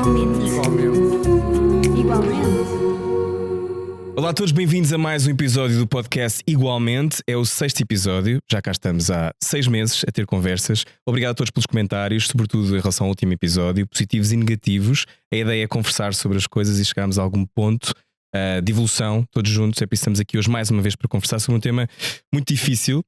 Igualmente. Igualmente. Olá a todos, bem-vindos a mais um episódio do podcast Igualmente. É o 6º episódio, já cá estamos há 6 meses a ter conversas. Obrigado a todos pelos comentários, sobretudo em relação ao último episódio, positivos e negativos. A ideia é conversar sobre as coisas e chegarmos a algum ponto de evolução, todos juntos. É por isso que estamos aqui hoje mais uma vez para conversar sobre um tema muito difícil.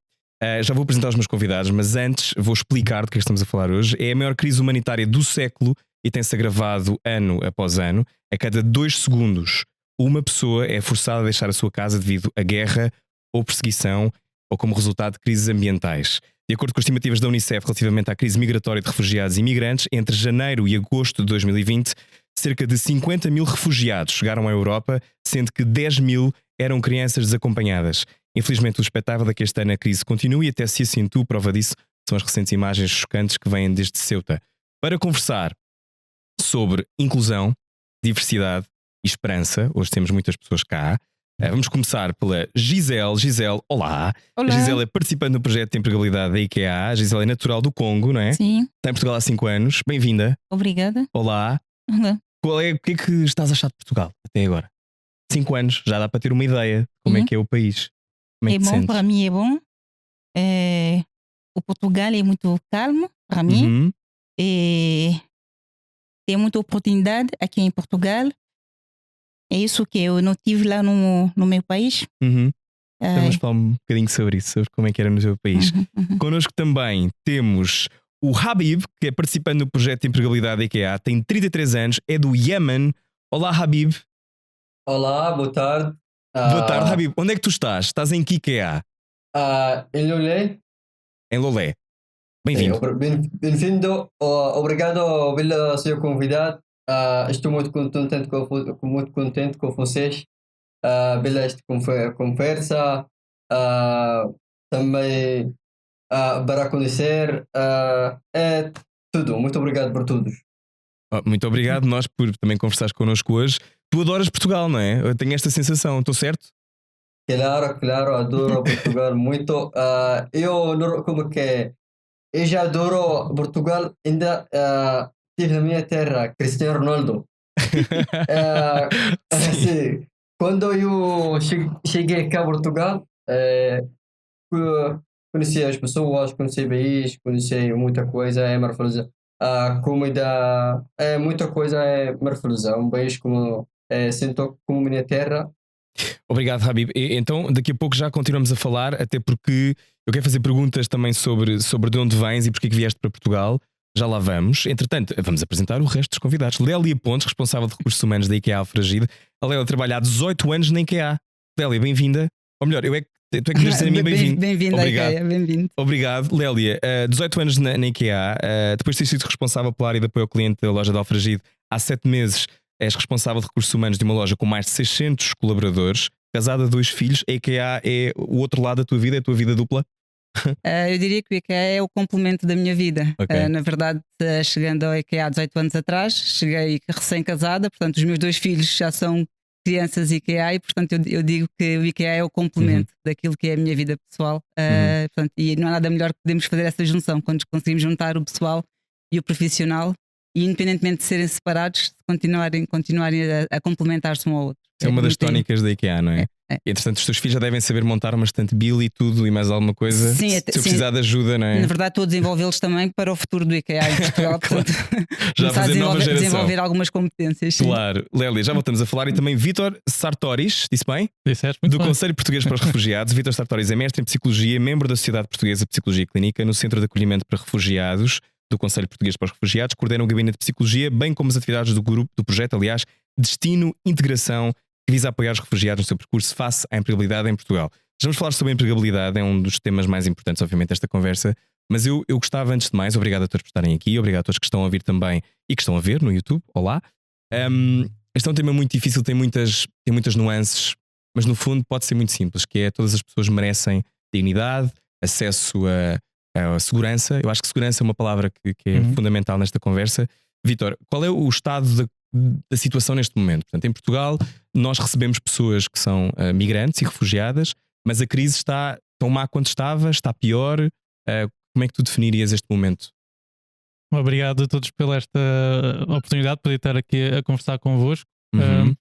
Já vou apresentar os meus convidados, mas antes vou explicar do que estamos a falar hoje. É a maior crise humanitária do século e tem-se agravado ano após ano. A cada 2 segundos uma pessoa é forçada a deixar a sua casa devido a guerra ou perseguição ou como resultado de crises ambientais. De acordo com as estimativas da Unicef relativamente à crise migratória de refugiados e imigrantes, entre janeiro e agosto de 2020, cerca de 50 mil refugiados chegaram à Europa, sendo que 10 mil eram crianças desacompanhadas. Infelizmente, o espetáculo é que este ano a crise continua e até se acentue. Prova disso são as recentes imagens chocantes que vêm desde Ceuta. Para conversar sobre inclusão, diversidade e esperança, hoje temos muitas pessoas cá. Vamos começar pela Gisele. Gisele, olá. Olá. A Gisele é participante do projeto de empregabilidade da IKEA. A Gisele é natural do Congo, não é? Sim, Está em Portugal há 5 anos. Bem-vinda. obrigada. Olá. Olá. O que é que estás a achar de Portugal até agora? 5 anos, já dá para ter uma ideia de como é Sim. que é o país. Como é É que te bom, sentes? para mim é bom. O Portugal é muito calmo para mim. Uhum. E tem muita oportunidade aqui em Portugal. É isso que eu não tive lá no meu país. Uhum. Eh, Vamos falar um bocadinho sobre isso, sobre como é que era no teu país. uhum. Connosco também temos o Habib, que é participante do projeto de empregabilidade da IKEA, tem 33 anos, é do Iémen. Olá, Habib. Olá, boa tarde. Boa tarde, Habib. Onde é que tu estás? Estás em que IKEA? Em Lolé. Em Lolé. Bem-vindo. Bem-vindo. Obrigado pelo seu convidado. Estou muito contente com vocês. Pela esta conversa. Também para conhecer. É tudo. Muito obrigado por tudo. Muito obrigado, nós, por também conversares connosco hoje. Tu adoras Portugal, não é? Eu tenho esta sensação, estou certo? Claro, adoro Portugal muito. Como que é? Eu já adoro Portugal, ainda tive na minha terra Cristiano Ronaldo. Sim. Quando eu cheguei cá a Portugal, conheci as pessoas, conheci o país, conheci muita coisa, é maravilhosa. A comida é muita coisa, é maravilhosa. Um país como sinto como minha terra. Obrigado, Habib. Então, daqui a pouco já continuamos a falar, até porque eu quero fazer perguntas também sobre de onde vens e porque é que vieste para Portugal. Já lá vamos. Entretanto, vamos apresentar o resto dos convidados. Lélia Pontes, responsável de recursos humanos da IKEA Alfragide. A Lélia trabalha há 18 anos na IKEA. Lélia, bem-vinda. Ou melhor, tu é que deves dizer a mim bem-vindo. Bem-vindo à Obrigado. IKEA, bem-vindo. Obrigado, Lélia. 18 anos na IKEA, depois de ter sido responsável pela área de apoio ao cliente da loja de Alfragide, há 7 meses és responsável de recursos humanos de uma loja com mais de 600 colaboradores, casada, 2 filhos. A IKEA é o outro lado da tua vida, é a tua vida dupla? Eu diria que o IKEA é o complemento da minha vida. Ok. Na verdade, chegando ao IKEA há 18 anos atrás, cheguei recém-casada, portanto, os meus 2 filhos já são crianças IKEA e, portanto, eu digo que o IKEA é o complemento daquilo que é a minha vida pessoal. Portanto, e não há nada melhor que podemos fazer essa junção, quando conseguimos juntar o pessoal e o profissional, e independentemente de serem separados, continuarem a complementar-se um ao outro. É uma das muito- tónicas da IKEA, não é? É. E, entretanto, os teus filhos já devem saber montar uma estante Bill e tudo e mais alguma coisa. Sim, se até- eu sim. precisar de ajuda, não é? Na verdade, estou a desenvolvê-los também para o futuro do IKEA em Portugal. Claro. Portanto, Já começar a fazer nova geração. desenvolver algumas competências. Sim. Claro, Lélia, já voltamos a falar. E também Vítor Sartoris, disse bem? Disseste muito Do bem. Conselho Português para os Refugiados. Vítor Sartoris é mestre em Psicologia, membro da Sociedade Portuguesa de Psicologia Clínica, no Centro de Acolhimento para Refugiados do Conselho Português para os Refugiados, coordena o Gabinete de Psicologia, bem como as atividades do grupo, do projeto, aliás, Destino Integração, que visa apoiar os refugiados no seu percurso face à empregabilidade em Portugal. Já vamos falar sobre a empregabilidade, é um dos temas mais importantes, obviamente, desta conversa. Mas eu gostava, antes de mais, obrigado a todos por estarem aqui, obrigado a todos que estão a ouvir também e que estão a ver no YouTube. Olá. Este é um tema muito difícil, tem muitas nuances, mas no fundo pode ser muito simples, que é todas as pessoas merecem dignidade, acesso a segurança. Eu acho que segurança é uma palavra que é fundamental nesta conversa. Vítor, qual é o estado da situação neste momento? Portanto, em Portugal nós recebemos pessoas que são migrantes e refugiadas, mas a crise está tão má quanto estava, está pior. Como é que tu definirias este momento? Obrigado a todos pela esta oportunidade de poder estar aqui a conversar convosco. Uhum.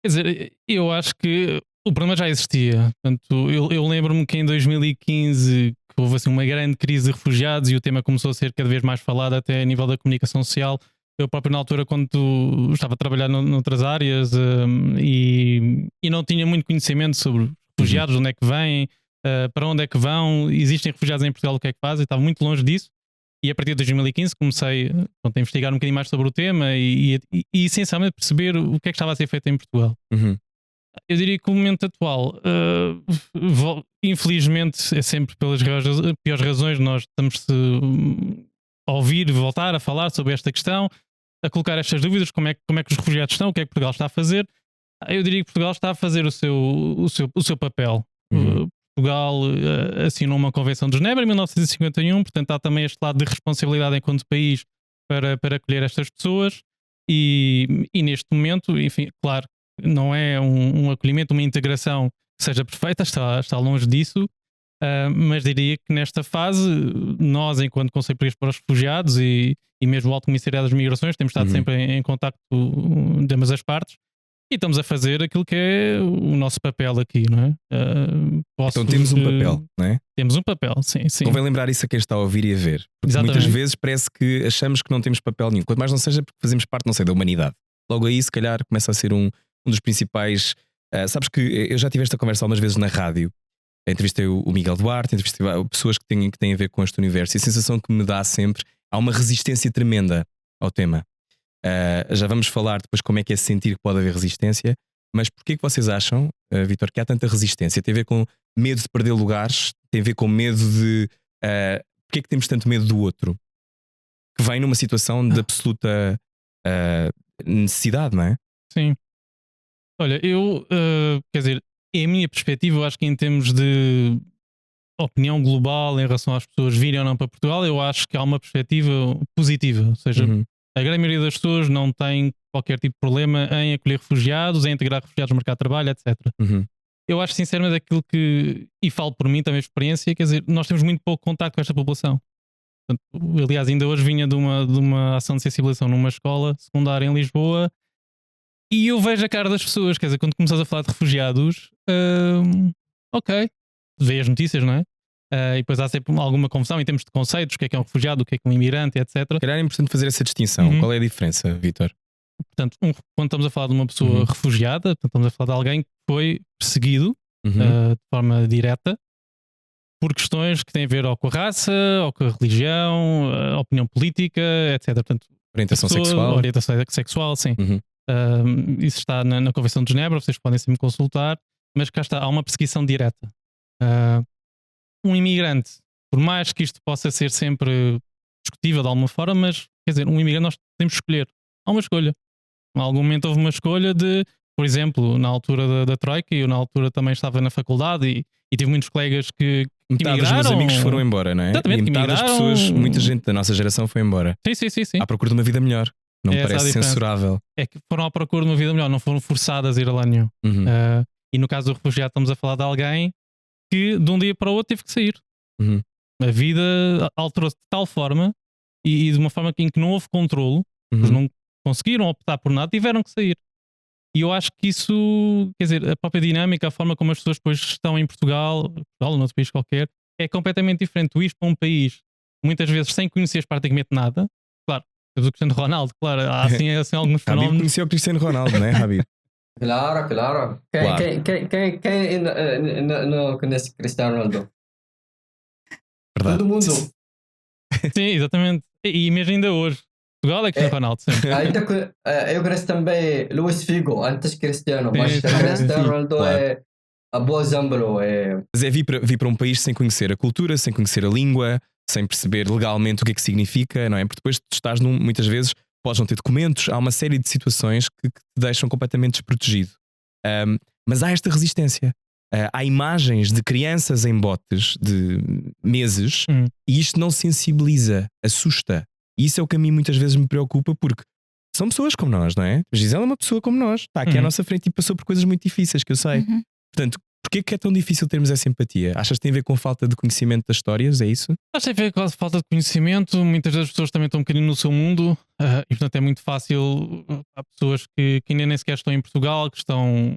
Quer dizer, eu acho que o problema já existia. Portanto, eu lembro-me que em 2015 que houve assim uma grande crise de refugiados e o tema começou a ser cada vez mais falado até a nível da comunicação social. Eu próprio na altura, quando estava a trabalhar noutras áreas e não tinha muito conhecimento sobre refugiados, de onde é que vêm, para onde é que vão, existem refugiados em Portugal, o que é que fazem, estava muito longe disso. E a partir de 2015 comecei a investigar um bocadinho mais sobre o tema e essencialmente perceber o que é que estava a ser feito em Portugal. Uhum. Eu diria que o momento atual, infelizmente, é sempre pelas piores razões. Nós estamos a ouvir, voltar a falar sobre esta questão, a colocar estas dúvidas: como é que os refugiados estão, o que é que Portugal está a fazer. Eu diria que Portugal está a fazer o seu papel. Portugal assinou uma Convenção de Genebra em 1951, portanto há também este lado de responsabilidade enquanto país para acolher estas pessoas e neste momento, enfim, claro, não é um acolhimento, uma integração que seja perfeita, está longe disso, mas diria que nesta fase nós, enquanto Conselho Português para os Refugiados e mesmo o Alto Comissariado das Migrações, temos estado sempre em contacto de ambas as partes e estamos a fazer aquilo que é o nosso papel aqui, não é? Então temos um papel, não é? Temos um papel, sim. Convém lembrar isso a quem está a ouvir e a ver. Porque Exatamente. muitas vezes parece que achamos que não temos papel nenhum, quanto mais não seja porque fazemos parte, não sei, da humanidade. Logo aí, se calhar, começa a ser um dos principais. Sabes que eu já tive esta conversa algumas vezes na rádio. Entrevistei o Miguel Duarte, entrevistei pessoas que têm a ver com este universo, e a sensação que me dá sempre, há uma resistência tremenda ao tema. Já vamos falar depois como é que é sentir que pode haver resistência, mas porquê que vocês acham, Vítor, que há tanta resistência? Tem a ver com medo de perder lugares? Tem a ver com medo de... porquê que temos tanto medo do outro? Que vem numa situação de absoluta necessidade, não é? Sim. Olha, quer dizer, é a minha perspectiva, eu acho que em termos de opinião global em relação às pessoas virem ou não para Portugal, eu acho que há uma perspectiva positiva, ou seja, a grande maioria das pessoas não tem qualquer tipo de problema em acolher refugiados, em integrar refugiados no mercado de trabalho, etc. Eu acho sinceramente aquilo que, e falo por mim também de experiência, quer dizer, nós temos muito pouco contacto com esta população. Portanto, aliás, ainda hoje vinha de uma ação de sensibilização numa escola secundária em Lisboa e eu vejo a cara das pessoas, quer dizer, quando começas a falar de refugiados, ok, vê as notícias, não é? E depois há sempre alguma confusão em termos de conceitos, o que é um refugiado, o que é um imigrante, etc. Calhar é importante fazer essa distinção. Qual é a diferença, Vítor? Portanto, quando estamos a falar de uma pessoa refugiada, portanto, estamos a falar de alguém que foi perseguido de forma direta por questões que têm a ver ou com a raça, ou com a religião, a opinião política, etc. Portanto, orientação sexual, sim. Isso está na Convenção de Genebra, vocês podem sempre consultar, mas cá está, há uma perseguição direta. Um imigrante, por mais que isto possa ser sempre discutível de alguma forma, mas quer dizer, um imigrante nós temos que escolher. Há uma escolha. Em algum momento houve uma escolha de, por exemplo, na altura da Troika, eu na altura também estava na faculdade e tive muitos colegas que metade dos meus amigos foram embora, não é? Exatamente, e metade das pessoas, muita gente da nossa geração foi embora. Sim. À procura de uma vida melhor. Não me parece censurável. É que foram à procura de uma vida melhor, não foram forçadas a ir a lá nenhum. E no caso do refugiado estamos a falar de alguém que de um dia para o outro teve que sair. A vida alterou-se de tal forma e de uma forma em que não houve controlo, eles não conseguiram optar por nada, tiveram que sair. E eu acho que isso, quer dizer, a própria dinâmica, a forma como as pessoas depois estão em Portugal ou noutro país qualquer, é completamente diferente. Tu ires para um país, muitas vezes sem conheceres praticamente nada, claro, tens o Cristiano Ronaldo, claro, há assim alguns fenómenos. Habib conheceu o Cristiano Ronaldo, não é, Habib? Claro. Quem não conhece Cristiano Ronaldo? Verdade. Todo mundo. Sim, exatamente. E mesmo ainda hoje. Portugal é Cristiano Ronaldo, sempre. Eu conheço também Luís Figo, antes Cristiano, mas Sim. Cristiano Ronaldo é a bom exemplo. Mas é vir para um país sem conhecer a cultura, sem conhecer a língua, sem perceber legalmente o que é que significa, não é? Porque depois tu estás muitas vezes, podes não ter documentos, há uma série de situações que te deixam completamente desprotegido. Mas há esta resistência. Há imagens de crianças em botes de meses e isto não sensibiliza, assusta. E isso é o que a mim muitas vezes me preocupa, porque são pessoas como nós, não é? A Gisela é uma pessoa como nós, está aqui à nossa frente e passou por coisas muito difíceis, que eu sei. Portanto, Porquê que é tão difícil termos essa empatia? Achas que tem a ver com falta de conhecimento das histórias? É isso? Acho que tem a ver com a falta de conhecimento. Muitas das pessoas também estão um bocadinho no seu mundo, e portanto é muito fácil. Há pessoas que ainda nem sequer estão em Portugal, que estão.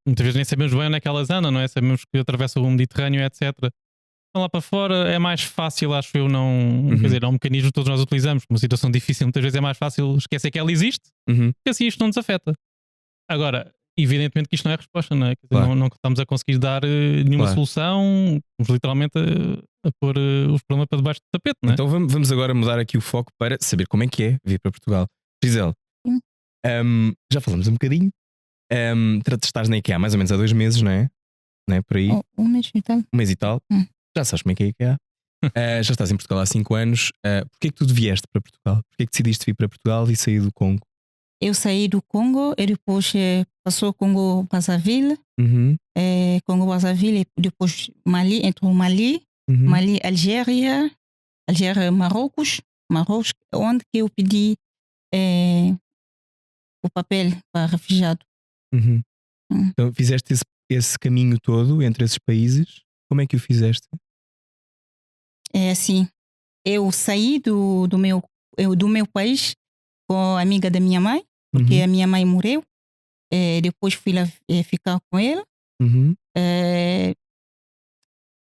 Muitas vezes nem sabemos bem onde é que elas andam, não é? Sabemos que atravessam o Mediterrâneo, etc. Estão lá para fora, é mais fácil, acho eu, não. Quer dizer, é um mecanismo que todos nós utilizamos. Uma situação difícil, muitas vezes é mais fácil esquecer que ela existe, porque assim isto não nos afeta. Agora, evidentemente que isto não é a resposta, não é? Quer dizer, Claro. não estamos a conseguir dar nenhuma Claro. solução, estamos literalmente a pôr os problemas para debaixo do tapete, não é? Então vamos agora mudar aqui o foco para saber como é que é vir para Portugal. Gisele, já falamos um bocadinho. Estás na IKEA há mais ou menos há 2 meses, não é? Não é? Por aí, Um mês e tal. 1 mês e tal. Já sabes como é que é a IKEA. Já estás em Portugal há 5 anos. Porquê é que tu vieste para Portugal? Porquê é que decidiste vir para Portugal e sair do Congo? Eu saí do Congo e depois passou Congo-Brazzaville. Congo-Brazzaville e depois Mali, entrou Mali. Mali, Algéria, Marrocos, onde que eu pedi o papel para refugiado. Então fizeste esse caminho todo entre esses países. Como é que o fizeste? É assim, eu saí do meu país com a amiga da minha mãe, porque a minha mãe morreu. Depois fui lá ficar com ela.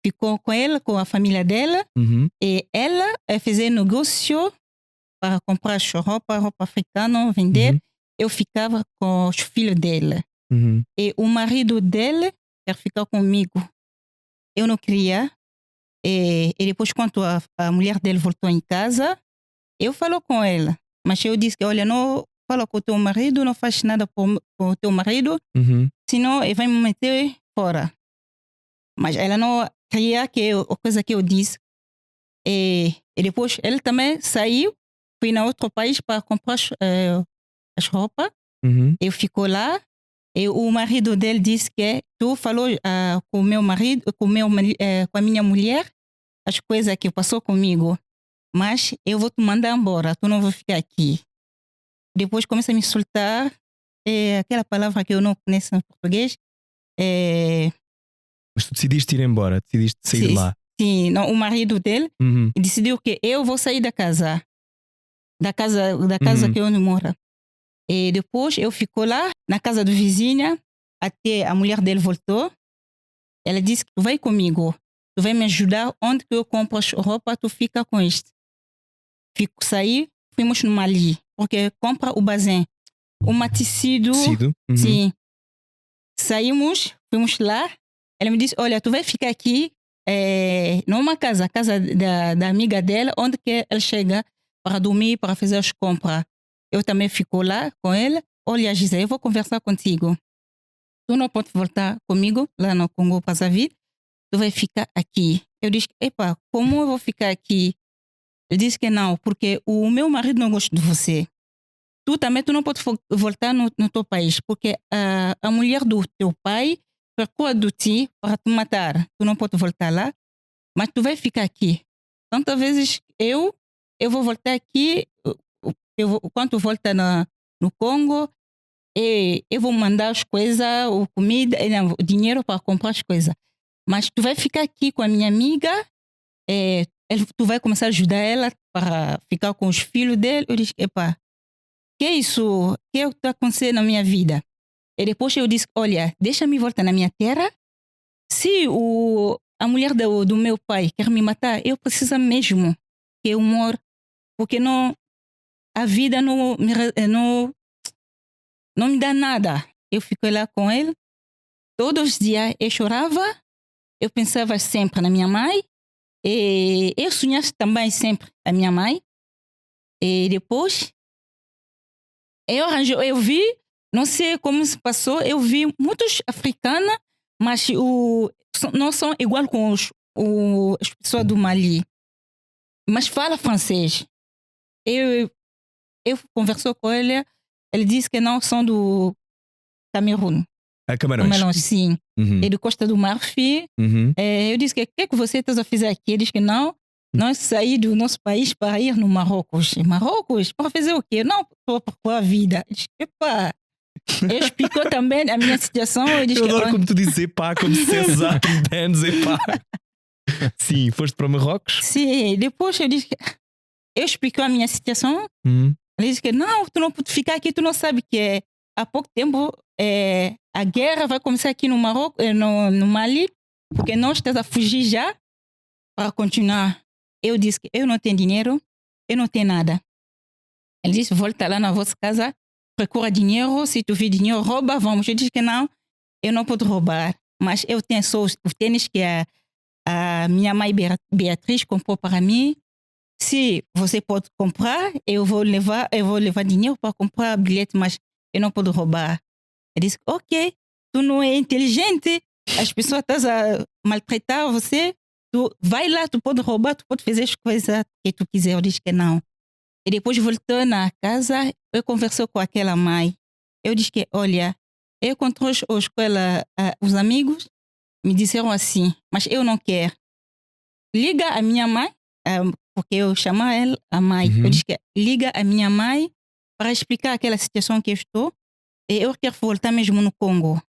Ficou com ela, com a família dela. E ela fazia negócio para comprar roupa africana, vender. Eu ficava com os filhos dela. E o marido dela quer ficar comigo. Eu não queria. E depois, quando a mulher dele voltou em casa, eu falo com ela. Mas eu disse que, olha, não fala com o teu marido, não faz nada com o teu marido, senão ele vai me meter fora. Mas ela não queria a coisa que eu disse. E depois ele também saiu, foi em outro país para comprar as roupas. Eu fico lá. E o marido dele disse que tu falou com o meu marido, com a minha mulher, as coisas que passou comigo. Mas eu vou te mandar embora, tu não vai ficar aqui. Depois começa a me insultar. Aquela palavra que eu não conheço em português. Mas tu decidiste ir embora, decidiste sair de lá. Sim, não, o marido dele decidiu que eu vou sair da casa. Da casa que eu moro. E depois eu fico lá, na casa do vizinho, até a mulher dele voltou. Ela disse que tu vai comigo, tu vai me ajudar, onde que eu compro as roupas, tu fica com isto. Saí, fomos no Mali, porque compra o bazin, o tecido. Sim. Saímos, fomos lá, ela me disse, olha, tu vai ficar aqui numa casa, a casa da amiga dela, onde que ela chega para dormir, para fazer as compras. Eu também fico lá com ela. Olha, Gisele, eu vou conversar contigo. Tu não pode voltar comigo lá no Congo-Brazzaville. Tu vai ficar aqui. Eu disse, epa, como eu vou ficar aqui? Ele disse que não, porque o meu marido não gosta de você. Tu também tu não pode voltar no teu país, porque a mulher do teu pai procura de ti para te matar. Tu não pode voltar lá, mas tu vai ficar aqui. Tantas vezes eu vou voltar aqui. Quando volta no Congo, eu vou mandar as coisas, comida, o dinheiro para comprar as coisas. Mas tu vai ficar aqui com a minha amiga, tu vai começar a ajudar ela para ficar com os filhos dele. Eu disse, epa, que é isso? O que está acontecendo na minha vida? E depois eu disse, olha, deixa-me voltar na minha terra. Se a mulher do meu pai quer me matar, eu preciso mesmo que eu moro, porque não... A vida não me dá nada. Eu fiquei lá com ele. Todos os dias eu chorava. Eu pensava sempre na minha mãe. E eu sonhava também sempre a minha mãe. E depois eu vi, não sei como se passou, eu vi muitos africanos, mas não são igual com as pessoas do Mali. Mas fala francês. Eu conversou com ele disse que não são do Camerun. Camarões. Sim. Ele Costa do Marfim. Eu disse que o que você está a fazer aqui? Ele disse que não, nós saí do nosso país para ir no Marrocos. Marrocos? Para fazer o quê? Não, para procurar a vida. Eu disse, epa, Ele explicou também a minha situação. Eu disse Eu que, adoro como tu dizes epá, como se dissesse há 30 anos, epá. Sim, foste para Marrocos? sim, depois eu disse que eu expliquei a minha situação. Hum. Ele disse que não, tu não pode ficar aqui, tu não sabe que há pouco tempo a guerra vai começar aqui no Marrocos, no Mali, porque nós estamos a fugir já para continuar. Eu disse que eu não tenho dinheiro, eu não tenho nada. Ele disse, volta lá na vossa casa, procura dinheiro, se tu vir dinheiro, rouba, vamos. Eu disse que não, eu não posso roubar, mas eu tenho só os tênis que a minha mãe Beatriz comprou para mim. Se você pode comprar, eu vou levar dinheiro para comprar bilhete, mas eu não posso roubar. Ele disse, ok, tu não é inteligente, as pessoas estão a maltratar você, tu vai lá, tu pode roubar, tu pode fazer as coisas que tu quiser. Eu disse que não. E depois voltou na casa, eu conversei com aquela mãe. Eu disse que, olha, eu encontrei os amigos, me disseram assim, mas eu não quero. Liga a minha mãe, porque eu chamo ela a mãe. Uhum. Eu disse que liga a minha mãe para explicar aquela situação que eu estou. E eu quero voltar mesmo no Congo.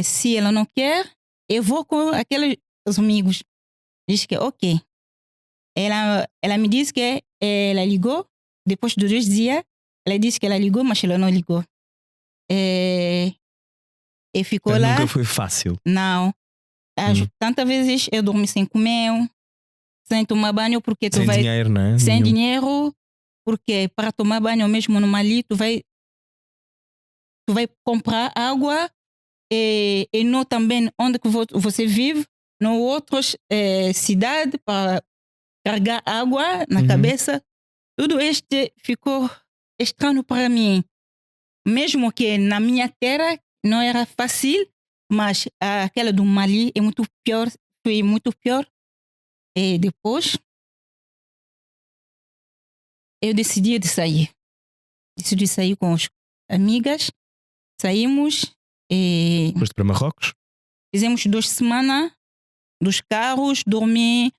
Se ela não quer, eu vou com aqueles amigos. Disse que ok. Ela me disse que ela ligou, depois de 2 dias, ela disse que ela ligou, mas ela não ligou. E ficou Mas lá. nunca foi fácil. Não. Tantas vezes eu dormi sem comer, sem tomar banho, porque tu Sem vai. dinheiro, não é? Sem Nenhum. dinheiro, porque para tomar banho mesmo no Mali, tu vai comprar água e não também onde que você vive, no outras cidades, para carregar água na Uhum. cabeça. Tudo este ficou estranho para mim. Mesmo que na minha terra não era fácil, mas aquela do Mali é muito pior, foi muito pior. E depois eu decidi de sair. Decidi sair com as amigas, saímos e Foste para Marrocos? fizemos 2 semanas dos carros, dormi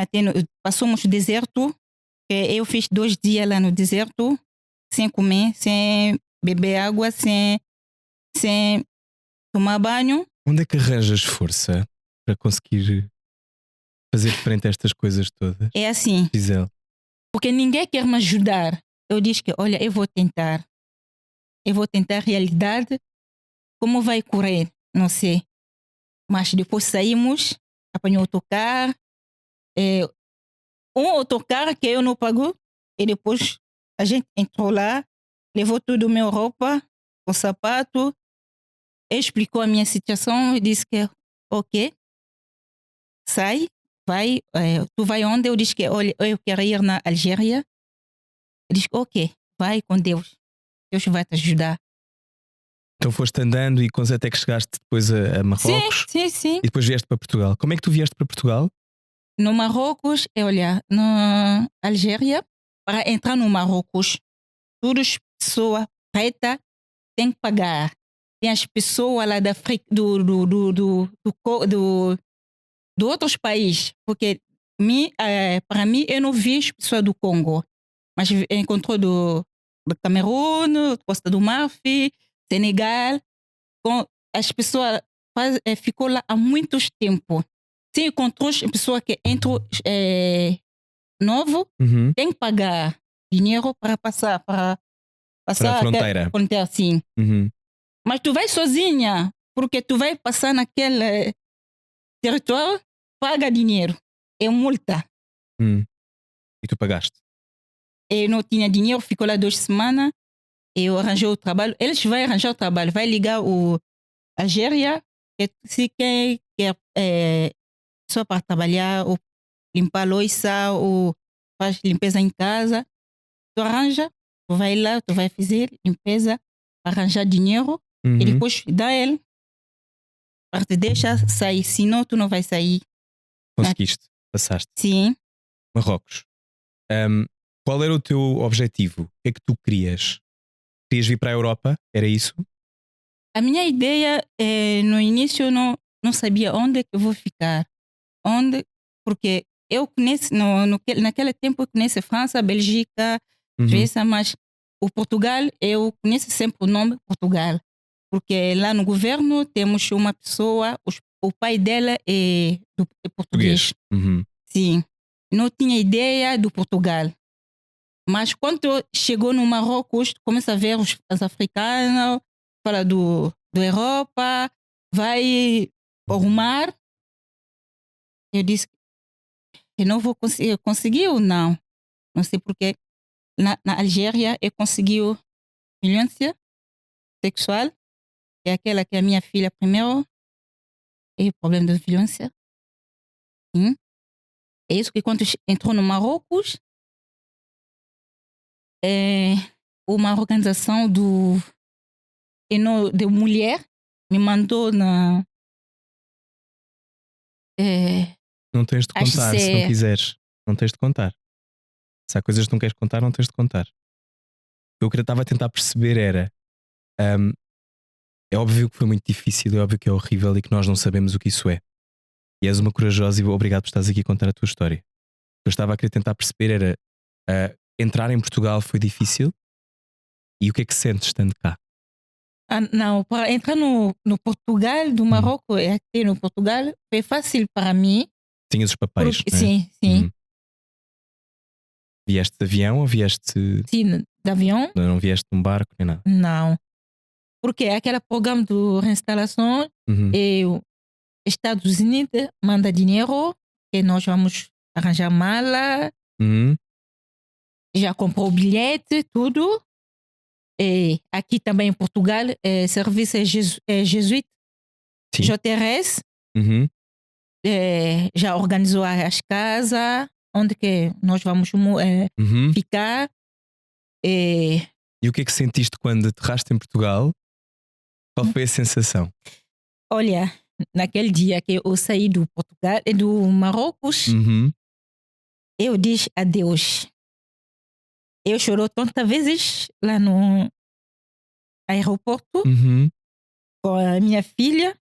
até passamos o deserto. Eu fiz 2 dias lá no deserto, sem comer, sem beber água, sem tomar banho. Onde é que arranjas força para conseguir fazer frente a estas coisas todas? É assim, Gisele. porque ninguém quer me ajudar. Eu disse que, olha, eu vou tentar. Eu vou tentar a realidade. Como vai correr? Não sei. Mas depois saímos, apanhou autocarro. Um autocarro que eu não pago. E depois a gente entrou lá, levou tudo minha roupa, o sapato, explicou a minha situação e disse que, ok, sai, vai, tu vai onde? Eu disse que, olha, eu quero ir na Algéria. Ele disse, ok, vai com Deus. Deus vai te ajudar. Então foste andando e até que chegaste depois a Marrocos Sim. e depois vieste para Portugal. Como é que tu vieste para Portugal? No Marrocos, olha, na Algéria, para entrar no Marrocos, todas as pessoas pretas têm que pagar. Tem as pessoas lá da África, do outros países, porque para mim eu não vi as pessoas do Congo, mas encontrou do Camerun, Costa do Marfim, Senegal, com as pessoas ficou lá há muitos tempo. Se encontrou as pessoas que entram novo, Uhum. tem que pagar dinheiro para passar Para a fronteira. fronteira, sim. Uhum. Mas tu vai sozinha, porque tu vai passar naquele território, paga dinheiro. É multa. E tu pagaste? Eu não tinha dinheiro, ficou lá 2 semanas. Eu arranjei o trabalho. Eles vão arranjar o trabalho, vai ligar o Algéria, se quer só para trabalhar, ou limpar a louça, ou faz limpeza em casa. Tu arranja, tu vai lá, tu vai fazer limpeza, arranjar dinheiro, e depois dá ele para te deixar sair, senão tu não vai sair. Conseguiste, passaste. Sim. Marrocos. Qual era o teu objetivo? O que é que tu querias? Querias vir para a Europa? Era isso? A minha ideia, no início, não sabia onde é que eu vou ficar. Porque eu conheço, naquele tempo eu conheço França, Bélgica, Suíça, mas o Portugal, eu conheço sempre o nome Portugal, porque lá no governo temos uma pessoa, o pai dela é português. Uhum. Sim, não tinha ideia do Portugal. Mas quando chegou no Marrocos, começa a ver os africanos, fala do Europa, vai ao mar. Eu disse, eu não vou conseguir. Conseguiu? Não. Não sei porque. Na Algéria, eu consegui violência sexual. É aquela que é a minha filha primeiro. E o problema da violência. Sim. É isso que quando entrou no Marrocos, uma organização de mulher me mandou na. Não tens de Acho contar que se não é- quiseres. Não tens de contar. Se há coisas que não queres contar, não tens de contar. O que eu estava a tentar perceber era. hum, é óbvio que foi muito difícil, é óbvio que é horrível e que nós não sabemos o que isso é. E és uma corajosa e obrigado por estares aqui a contar a tua história. O que eu estava a querer tentar perceber era entrar em Portugal foi difícil e o que é que sentes estando cá? Não, para entrar no Portugal, do Marrocos, e aqui no Portugal, foi fácil para mim. Tinhas os papéis, não é? Sim, sim. Uhum. Vieste de avião ou vieste. Sim, de avião, Não vieste de um barco nem nada? não. Porque aquele programa de reinstalação, Uhum. os Estados Unidos manda dinheiro e nós vamos arranjar mala, Uhum. já comprou o bilhete, tudo. E aqui também em Portugal, serviço jesuíta, Sim. JRS, Uhum. já organizou as casas, onde que nós vamos Uhum. ficar. E, E o que é que sentiste quando aterraste em Portugal? Qual foi a sensação? olha, naquele dia que eu saí do Portugal e do Marrocos, Uhum. eu disse adeus. Eu chorou tantas vezes lá no aeroporto Uhum. com a minha filha.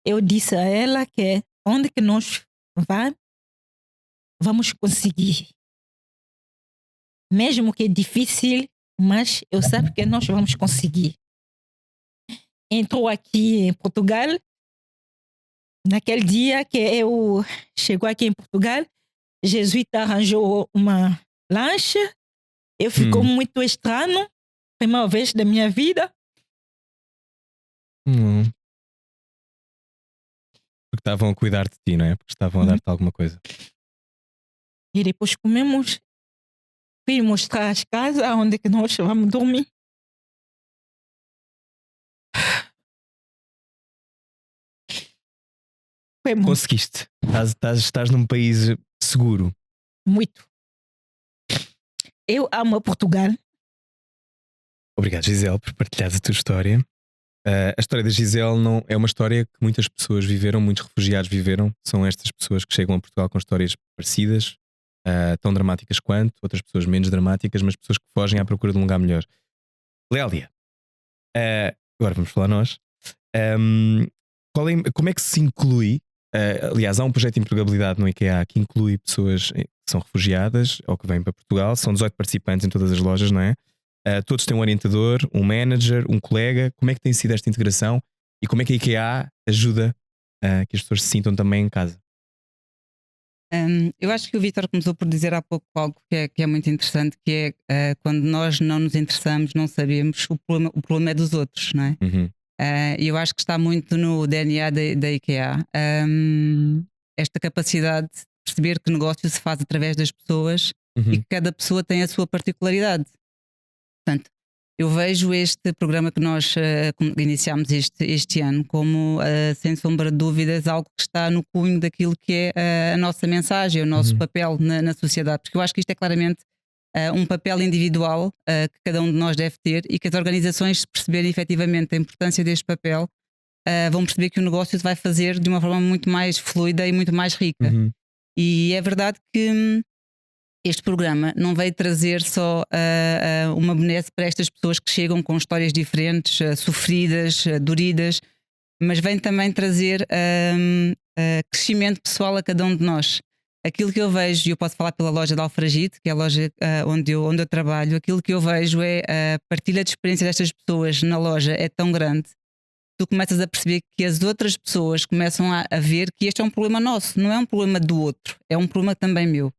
Eu disse a ela que onde que nós vamos conseguir. Mesmo que é difícil, mas eu sei que nós vamos conseguir. Entrou aqui em Portugal. Naquele dia que eu chegou aqui em Portugal, Jesuíta arranjou uma lancha. Eu ficou muito estranho. Primeira vez da minha vida. Porque estavam a cuidar de ti, não é? Porque estavam a dar-te alguma coisa. E depois comemos. Fui mostrar as casas onde que nós vamos dormir. Foi muito. Conseguiste. Estás num país seguro. Muito. Eu amo Portugal. Obrigado, Gisele, por partilhares a tua história. A história da Gisele não, é uma história que muitas pessoas viveram, muitos refugiados viveram. São estas pessoas que chegam a Portugal com histórias parecidas, tão dramáticas quanto, outras pessoas menos dramáticas, mas pessoas que fogem à procura de um lugar melhor. Lélia, agora vamos falar nós. Como é que se inclui? Aliás, há um projeto de empregabilidade no IKEA que inclui pessoas que são refugiadas ou que vêm para Portugal. São 18 participantes em todas as lojas, não é? Todos têm um orientador, um manager, um colega. Como é que tem sido esta integração e como é que a IKEA ajuda que as pessoas se sintam também em casa? Eu acho que o Vítor começou por dizer há pouco algo que é muito interessante, que é quando nós não nos interessamos, não sabemos, o problema é dos outros, não é? Uhum. E eu acho que está muito no DNA da IKEA. Esta capacidade de perceber que negócio se faz através das pessoas e que cada pessoa tem a sua particularidade. Portanto, eu vejo este programa que nós iniciámos este ano como, sem sombra de dúvidas, algo que está no cunho daquilo que é a nossa mensagem, o nosso papel na sociedade, porque eu acho que isto é claramente um papel individual que cada um de nós deve ter e que as organizações, se perceberem efetivamente a importância deste papel, vão perceber que o negócio se vai fazer de uma forma muito mais fluida e muito mais rica. E é verdade que este programa não veio trazer só uma benesse para estas pessoas que chegam com histórias diferentes, sofridas, doridas, mas vem também trazer crescimento pessoal a cada um de nós. aquilo que eu vejo, e eu posso falar pela loja de Alfragide, que é a loja onde eu trabalho, aquilo que eu vejo é a partilha de experiência destas pessoas na loja é tão grande, tu começas a perceber que as outras pessoas começam a ver que este é um problema nosso, não é um problema do outro, é um problema também meu.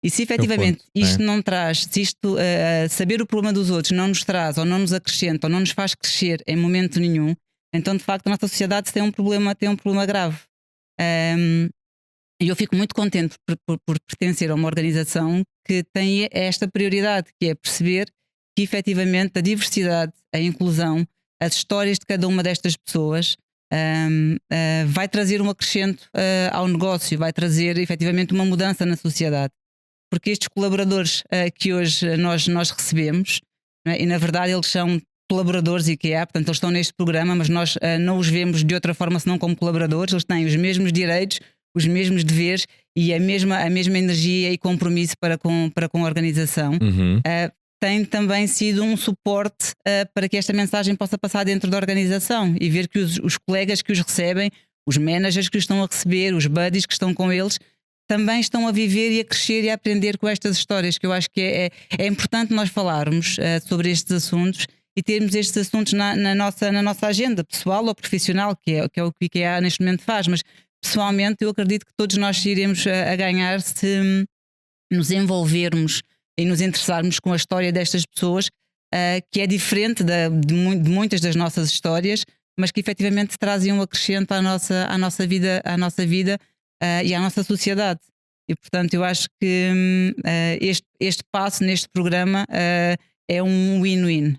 E se efetivamente isto não traz, se isto saber o problema dos outros não nos traz, ou não nos acrescenta, ou não nos faz crescer em momento nenhum, então de facto a nossa sociedade tem um problema grave. E eu fico muito contente por pertencer a uma organização que tem esta prioridade, que é perceber que efetivamente a diversidade, a inclusão, as histórias de cada uma destas pessoas vai trazer um acrescento ao negócio, vai trazer efetivamente uma mudança na sociedade. Porque estes colaboradores que hoje nós recebemos, né, e na verdade eles são colaboradores IKEA, portanto eles estão neste programa, mas nós não os vemos de outra forma senão como colaboradores, eles têm os mesmos direitos, os mesmos deveres e a mesma energia e compromisso para com a organização. Tem também sido um suporte para que esta mensagem possa passar dentro da organização e ver que os colegas que os recebem, os managers que os estão a receber, os buddies que estão com eles, também estão a viver e a crescer e a aprender com estas histórias, que eu acho que é importante nós falarmos sobre estes assuntos e termos estes assuntos na nossa agenda pessoal ou profissional, que é o que o IKEA neste momento faz, mas pessoalmente eu acredito que todos nós iremos a ganhar se nos envolvermos e nos interessarmos com a história destas pessoas, que é diferente de muitas das nossas histórias, mas que efetivamente trazem um acrescento à nossa vida e à nossa sociedade. E portanto eu acho que este passo neste programa é um win-win.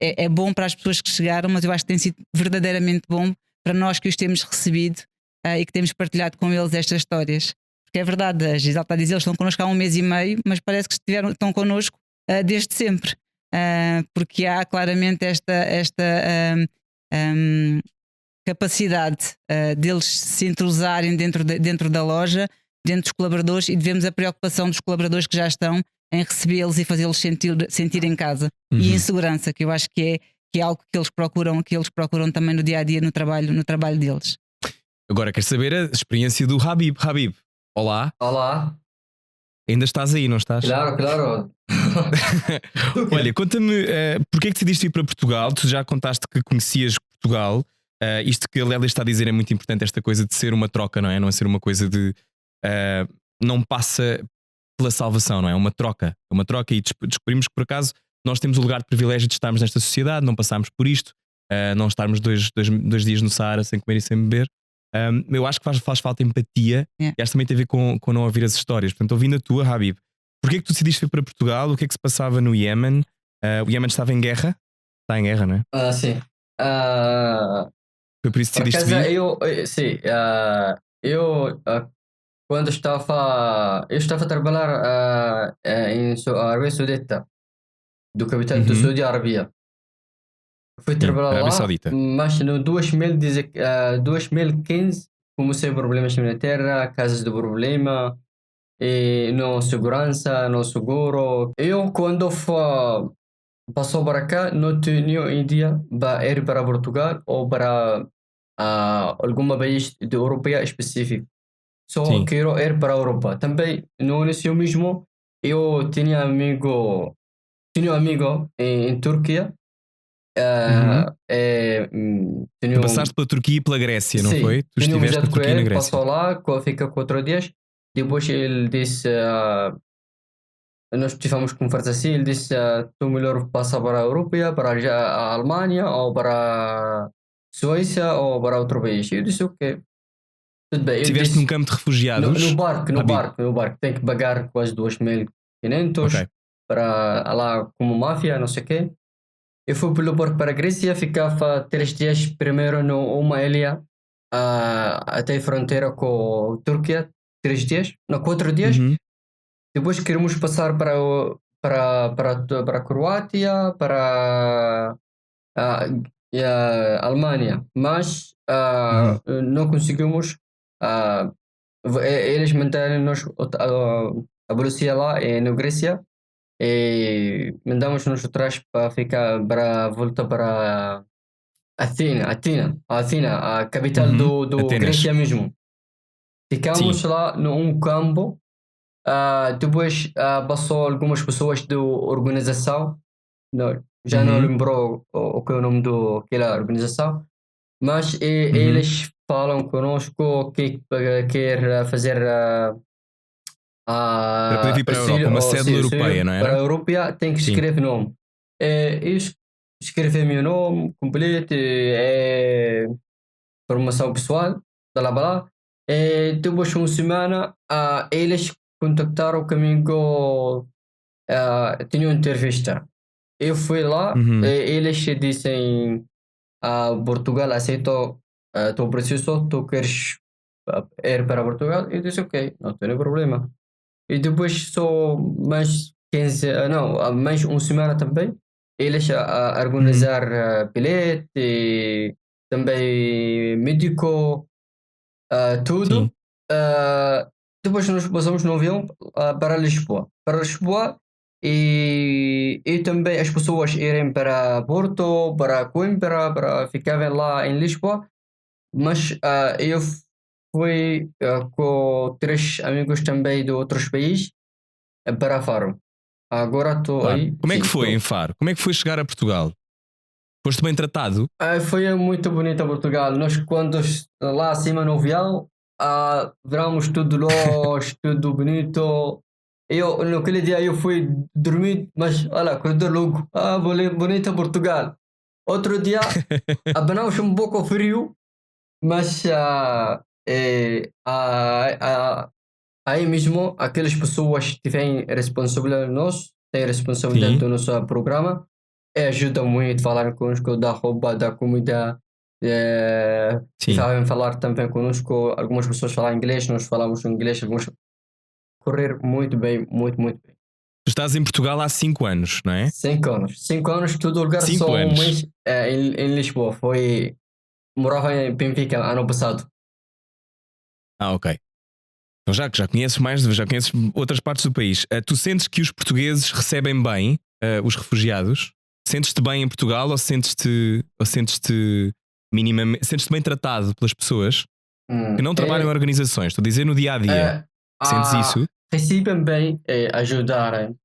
É bom para as pessoas que chegaram, mas eu acho que tem sido verdadeiramente bom para nós que os temos recebido e que temos partilhado com eles estas histórias. Porque é verdade, a Gisele está a dizer, eles estão connosco há 1 mês e meio, mas parece que estão connosco desde sempre. Porque há claramente esta capacidade deles se entrosarem dentro da loja, dentro dos colaboradores, e devemos a preocupação dos colaboradores que já estão em recebê-los e fazê-los sentir em casa e em segurança, que eu acho que é algo que eles procuram também no dia a dia no trabalho deles. Agora quero saber a experiência do Habib. Habib, olá. Olá. Ainda estás aí, não estás? Claro. Olha, conta-me, porque é que decidiste ir para Portugal? Tu já contaste que conhecias Portugal. Isto que a Lélia está a dizer é muito importante, esta coisa de ser uma troca, não é? Não é ser uma coisa de não passa pela salvação, não é? É uma troca e descobrimos que por acaso nós temos o lugar de privilégio de estarmos nesta sociedade, não passarmos por isto, não estarmos dois dias no Saara sem comer e sem beber. Eu acho que faz falta empatia e acho que também tem a ver com não ouvir as histórias. Portanto, ouvindo a tua, Habib, porquê é que tu decidiste ir para Portugal? O que é que se passava no Iémen? O Iémen estava em guerra? Está em guerra, não é? Sim. Foi por isso que decidiste vir? Eu quando estava a trabalhar em Arábia Saudita, do capital da Saudi Arábia. Fui trabalhar Arábia lá, Saudita. mas no 2015 comecei problemas na minha terra, casos de problema, e não segurança, não seguro. Eu quando passou para cá, não tinha ideia para ir para Portugal ou para algum país da Europa específico. Só quero ir para a Europa. Também no início mesmo eu tinha amigo em Turquia. Tu passaste pela Turquia e pela Grécia, não foi? Tu estiveste na Turquia e na Grécia. Passou lá, fica 4 dias. Depois ele disse, nós tivemos conversa assim, ele disse, tu melhor passa para a Europa, para a Alemanha ou para a Suécia ou para outro país. Eu disse, ok. Tudo bem. Estiveste num campo de refugiados? No barco. Tem que pagar quase 2.500 para lá como máfia, não sei o quê. Eu fui pelo barco para a Grécia, ficava 3 dias primeiro numa ilha até a fronteira com a Turquia, 3 dias, não, 4 dias. Depois queremos passar para a Croácia, para a Alemanha, mas não conseguimos. Eles mandaram-nos a polícia lá na Grécia e mandamos-nos atrás para voltar para Athena, a capital do Grécia mesmo. Ficamos lá num campo Depois passou algumas pessoas da organização, não, já não Uhum. lembrou o que é o nome daquela organização, mas eles falam conosco que quer fazer Para poder vir para a Europa, uma cédula europeia, não para a era? Europa tem que Sim. escrever nome. Eu escrevi meu nome completo, formação pessoal, blá blá blá. Depois de uma semana, eles contactaram comigo, tinha uma entrevista. Eu fui lá, Uhum. eles dizem, Portugal aceitou teu processo, tu queres ir para Portugal? Eu disse, ok, não tem problema. E depois só mais 15, não, mais uma semana também, eles a organizar bilhete, e também médico, Sim. tudo. Depois nós passamos no avião para Lisboa. Para Lisboa e também as pessoas irem para Porto, para Coimbra, para ficarem lá em Lisboa. Mas eu fui com 3 amigos também de outros países para Faro. Agora estou Claro. aí. Como é que Sim, foi estou. em Faro? Como é que foi chegar a Portugal? Foste bem tratado? Foi muito bonito Portugal. Nós quando lá acima no avião, viramos tudo luz, tudo bonito. Eu naquele dia eu fui dormir, mas olha, acordei logo. Bonito Portugal. Outro dia, apanhamos um pouco frio, mas aí mesmo aquelas pessoas que têm responsabilidade nós, têm responsabilidade Sim. do nosso programa, ajudam muito a falar conosco da roupa, da comida. E Sim. sabem falar também conosco. Algumas pessoas falam inglês, nós falamos inglês, alguns correr muito bem, muito, muito bem. Tu estás em Portugal há 5 anos, não é? 5 anos. 5 anos, todo lugar, 5 só um anos. mês em Lisboa. Morava em Benfica ano passado. Ok. Então já conheces já conheces outras partes do país. Tu sentes que os portugueses recebem bem os refugiados? Sentes-te bem em Portugal ou sentes-te minimamente, sentes-te bem tratado pelas pessoas que não trabalham em organizações? Estou a dizer no dia a dia. Sentes isso? Recebem bem, ajudarem.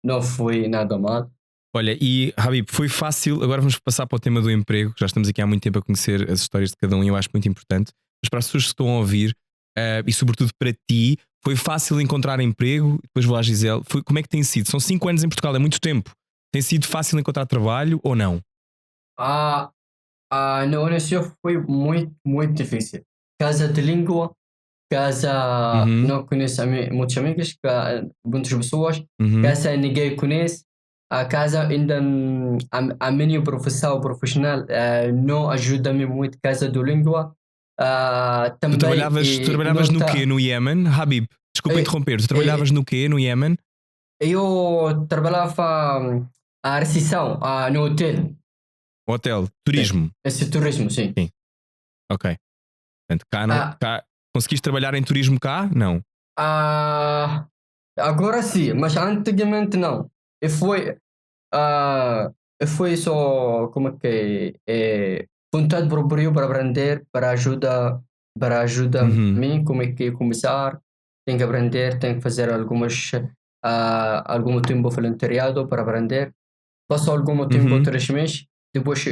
Não foi nada mal. Olha, e Habib, foi fácil. Agora vamos passar para o tema do emprego. Já estamos aqui há muito tempo a conhecer as histórias de cada um e eu acho muito importante. Mas para as pessoas que estão a ouvir, e sobretudo para ti, foi fácil encontrar emprego? Depois vou à Gisele. Como é que tem sido? São 5 anos em Portugal, é muito tempo. Tem sido fácil encontrar trabalho ou não? No início foi muito, muito difícil. Casa de língua, Uhum. não conheço muitos amigos, muitas pessoas, Uhum. casa ninguém conhece. A casa ainda a minha profissão profissional não ajuda-me muito. Casa de língua. Também Tu trabalhavas no quê no Iémen? Habib, desculpa interromper. Tu trabalhavas no quê no Iémen? Eu trabalhava a recepção no hotel. Hotel, turismo. Esse turismo, sim. Ok. Portanto, cá conseguiste trabalhar em turismo cá? Não. Agora sim, mas antigamente não. E foi só como que vontade própria para aprender, para ajuda mim como é que começar. Tenho que aprender, tenho que fazer algum tempo voluntariado para aprender. Passou algum tempo, 3 meses, depois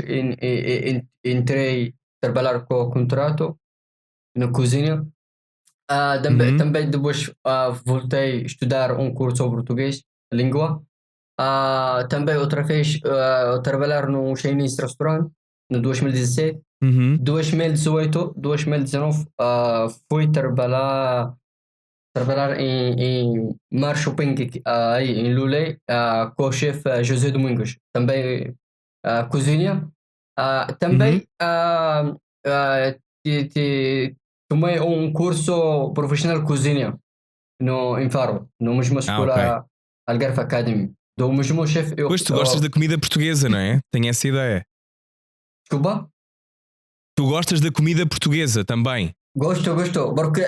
entrei a trabalhar com contrato na cozinha. Também depois voltei a estudar um curso sobre português, língua. Também outra vez trabalhar num Chinese restaurant no 2017. 2018, 2019 fui trabalhar em Mar Shopping aí em Lulé com o chefe José Domingos. Também cozinha. Também tomei um curso profissional de cozinha em Faro, no mesma escola Algarve Academy. Do mesmo chefe. Pois tu gostas da comida portuguesa, não é? Tenho essa ideia. Desculpa? Tu gostas da comida portuguesa também? Gosto, porque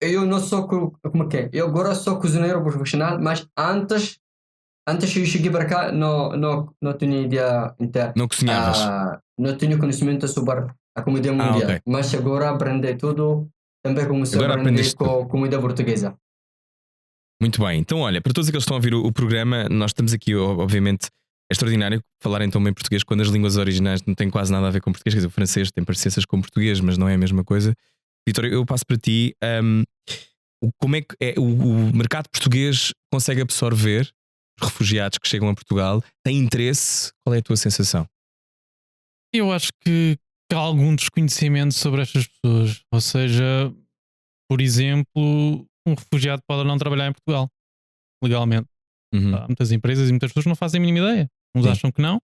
eu não sou como que é? Eu agora sou cozinheiro profissional, mas antes eu cheguei para cá não tinha ideia inteira. Não cozinhavas? Não tinha conhecimento sobre a comida mundial, mas agora aprendi tudo. Também comecei a aprender com comida portuguesa. Muito bem, então olha, para todos aqueles que estão a ouvir o programa, nós estamos aqui, obviamente, é extraordinário falarem tão bem português quando as línguas originais não têm quase nada a ver com português. Quer dizer, o francês tem parecenças com português, mas não é a mesma coisa. Vítor, eu passo para ti. Como é que o mercado português consegue absorver os refugiados que chegam a Portugal? Tem interesse? Qual é a tua sensação? Eu acho que há algum desconhecimento sobre estas pessoas. Ou seja, por exemplo, um refugiado pode não trabalhar em Portugal legalmente. Há muitas empresas e muitas pessoas não fazem a mínima ideia. Uns acham que não,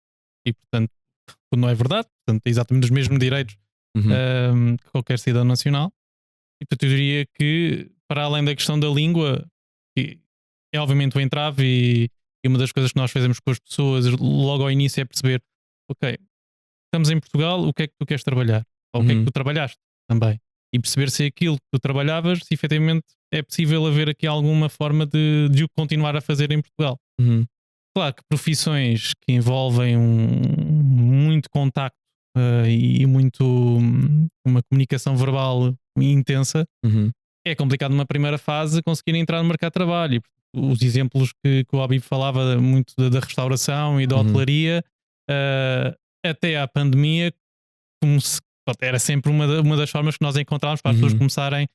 e portanto, não é verdade. Portanto, tem exatamente os mesmos direitos que qualquer cidadão nacional. E portanto, eu diria que, para além da questão da língua, que é obviamente o entrave, e uma das coisas que nós fazemos com as pessoas logo ao início é perceber: ok, estamos em Portugal, o que é que tu queres trabalhar? Ou o que é que tu trabalhaste também? E perceber se aquilo que tu trabalhavas, se efetivamente é possível haver aqui alguma forma de o continuar a fazer em Portugal. Claro que profissões que envolvem muito contacto e muito uma comunicação verbal intensa, é complicado numa primeira fase conseguir entrar no mercado de trabalho. Os exemplos que o Habib falava muito da restauração e da hotelaria, até à pandemia, era sempre uma das formas que nós encontrávamos para as pessoas começarem.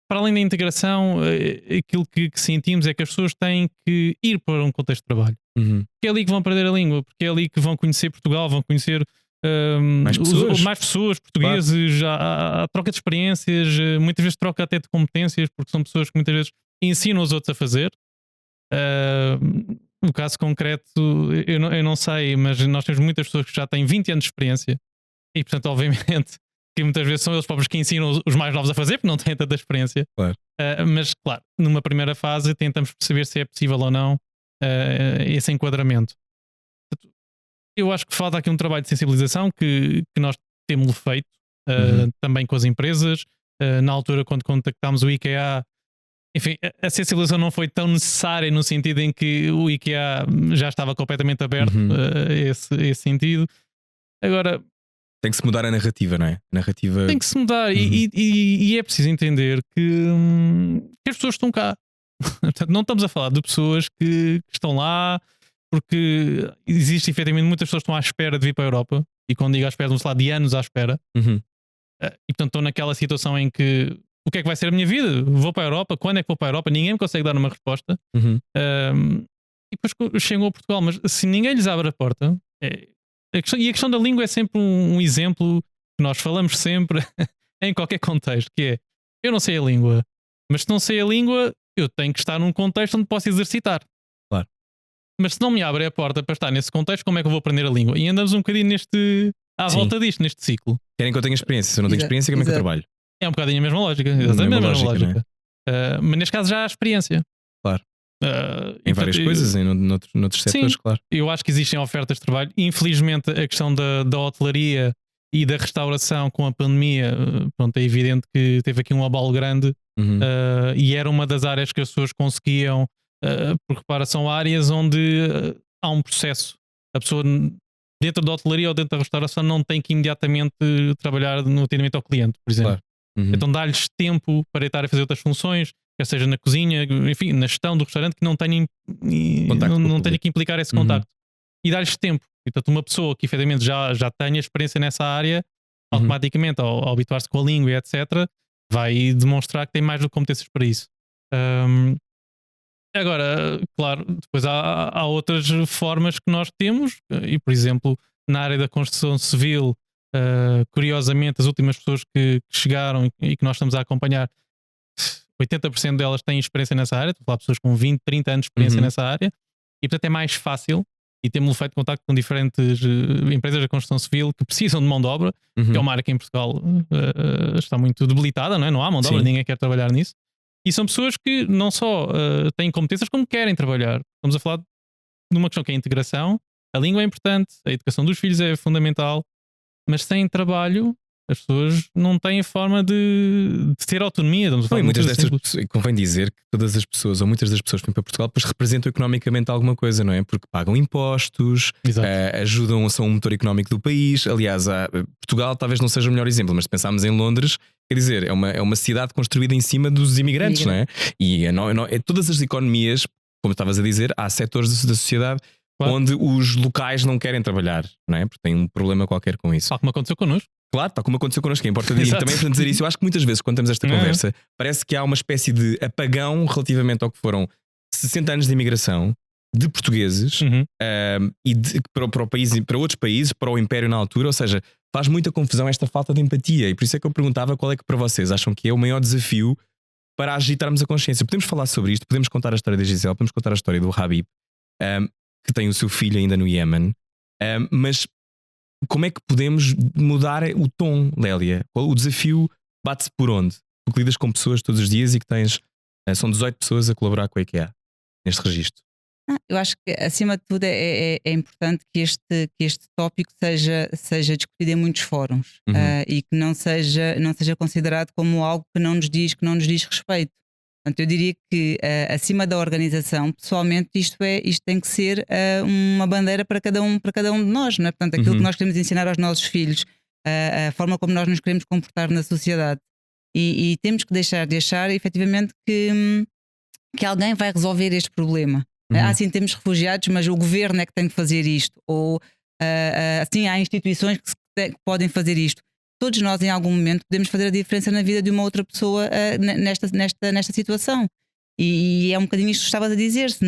Para além da integração, aquilo que sentimos é que as pessoas têm que ir para um contexto de trabalho. Porque é ali que vão aprender a língua, porque é ali que vão conhecer Portugal, vão conhecer mais pessoas portugueses, há troca de experiências, muitas vezes troca até de competências, porque são pessoas que muitas vezes ensinam os outros a fazer. No caso concreto, eu não sei, mas nós temos muitas pessoas que já têm 20 anos de experiência, e portanto, obviamente, que muitas vezes são eles próprios que ensinam os mais novos a fazer, porque não têm tanta experiência. Claro. Mas, claro, numa primeira fase tentamos perceber se é possível ou não esse enquadramento. Eu acho que falta aqui um trabalho de sensibilização que nós temos feito também com as empresas. Na altura, quando contactámos o IKEA, enfim, a sensibilização não foi tão necessária, no sentido em que o IKEA já estava completamente aberto a esse sentido. Agora, tem que se mudar a narrativa, não é? A narrativa tem que se mudar, e é preciso entender que as pessoas estão cá. Portanto, não estamos a falar de pessoas que estão lá porque existe efetivamente muitas pessoas que estão à espera de vir para a Europa, e quando digo à espera, vamos falar de anos à espera, e portanto estão naquela situação em que o que é que vai ser a minha vida? Vou para a Europa? Quando é que vou para a Europa? Ninguém me consegue dar uma resposta. E depois chegam a Portugal, mas se ninguém lhes abre a porta, a questão da língua é sempre um exemplo que nós falamos sempre em qualquer contexto, que é: eu não sei a língua, mas se não sei a língua, eu tenho que estar num contexto onde posso exercitar. Claro. Mas se não me abre a porta para estar nesse contexto, como é que eu vou aprender a língua? E andamos um bocadinho à volta disto, neste ciclo. Querem que eu tenha experiência? Se eu não tenho experiência, como é que eu trabalho? É um bocadinho a mesma lógica. Exatamente a mesma lógica. Mas neste caso já há experiência. Claro. Em várias coisas, noutros setores, claro. Eu acho que existem ofertas de trabalho. Infelizmente, a questão da hotelaria e da restauração com a pandemia, pronto, é evidente que teve aqui um abalo grande, e era uma das áreas que as pessoas conseguiam, porque repara, são áreas onde há um processo. A pessoa dentro da hotelaria ou dentro da restauração não tem que imediatamente trabalhar no atendimento ao cliente, por exemplo. Claro. Então dá-lhes tempo para estar a fazer outras funções, quer seja na cozinha, enfim, na gestão do restaurante, que não tenha que implicar esse contacto. E dar-lhes tempo. Portanto, uma pessoa que efetivamente já tenha experiência nessa área, automaticamente, ao habituar-se com a língua e etc., vai demonstrar que tem mais do que competências para isso. Agora, claro, depois há outras formas que nós temos, e por exemplo, na área da construção civil, curiosamente, as últimas pessoas que chegaram e que nós estamos a acompanhar, 80% delas têm experiência nessa área. Estou a falar de pessoas com 20, 30 anos de experiência nessa área, e portanto é mais fácil. E temos feito contacto com diferentes empresas da construção civil que precisam de mão de obra, que é uma área que em Portugal está muito debilitada, não é? Não há mão de obra, ninguém quer trabalhar nisso. E são pessoas que não só têm competências, como querem trabalhar. Estamos a falar de uma questão que é a integração. A língua é importante, a educação dos filhos é fundamental, mas sem trabalho as pessoas não têm forma de ter autonomia. Muitas destas pessoas, convém dizer que todas as pessoas, ou muitas das pessoas que vêm para Portugal, depois representam economicamente alguma coisa, não é? Porque pagam impostos, ajudam, são um motor económico do país. Aliás, Portugal talvez não seja o melhor exemplo, mas se pensarmos em Londres, Quer dizer, é uma cidade construída em cima dos imigrantes, não é? E todas as economias, como estavas a dizer, há setores da sociedade onde os locais não querem trabalhar, não é? Porque têm um problema qualquer com isso. Tal como aconteceu connosco. Claro, tal como aconteceu connosco, é importante dizer. Também para dizer isso, eu acho que muitas vezes, quando temos esta conversa, parece que há uma espécie de apagão relativamente ao que foram 60 anos de imigração de portugueses e para o país, para outros países, para o Império na altura. Ou seja, faz muita confusão esta falta de empatia. E por isso é que eu perguntava qual é que para vocês acham que é o maior desafio para agitarmos a consciência. Podemos falar sobre isto, podemos contar a história da Gisele, podemos contar a história do Habib, que tem o seu filho ainda no Iémen, mas como é que podemos mudar o tom, Lélia? O desafio bate-se por onde? Porque lidas com pessoas todos os dias e que tens são 18 pessoas a colaborar com a IKEA neste registro. Eu acho que, acima de tudo, é importante que este tópico seja discutido em muitos fóruns e que não seja considerado como algo que não nos diz respeito. Portanto, eu diria que, acima da organização, pessoalmente, isto tem que ser uma bandeira para cada um de nós, não é? Portanto, aquilo que nós queremos ensinar aos nossos filhos, a forma como nós nos queremos comportar na sociedade. E temos que deixar de achar, efetivamente, que alguém vai resolver este problema. Sim, temos refugiados, mas o governo é que tem que fazer isto. Ou assim, há instituições que podem fazer isto. Todos nós, em algum momento, podemos fazer a diferença na vida de uma outra pessoa nesta situação. E é um bocadinho isto que estavas a dizer. Se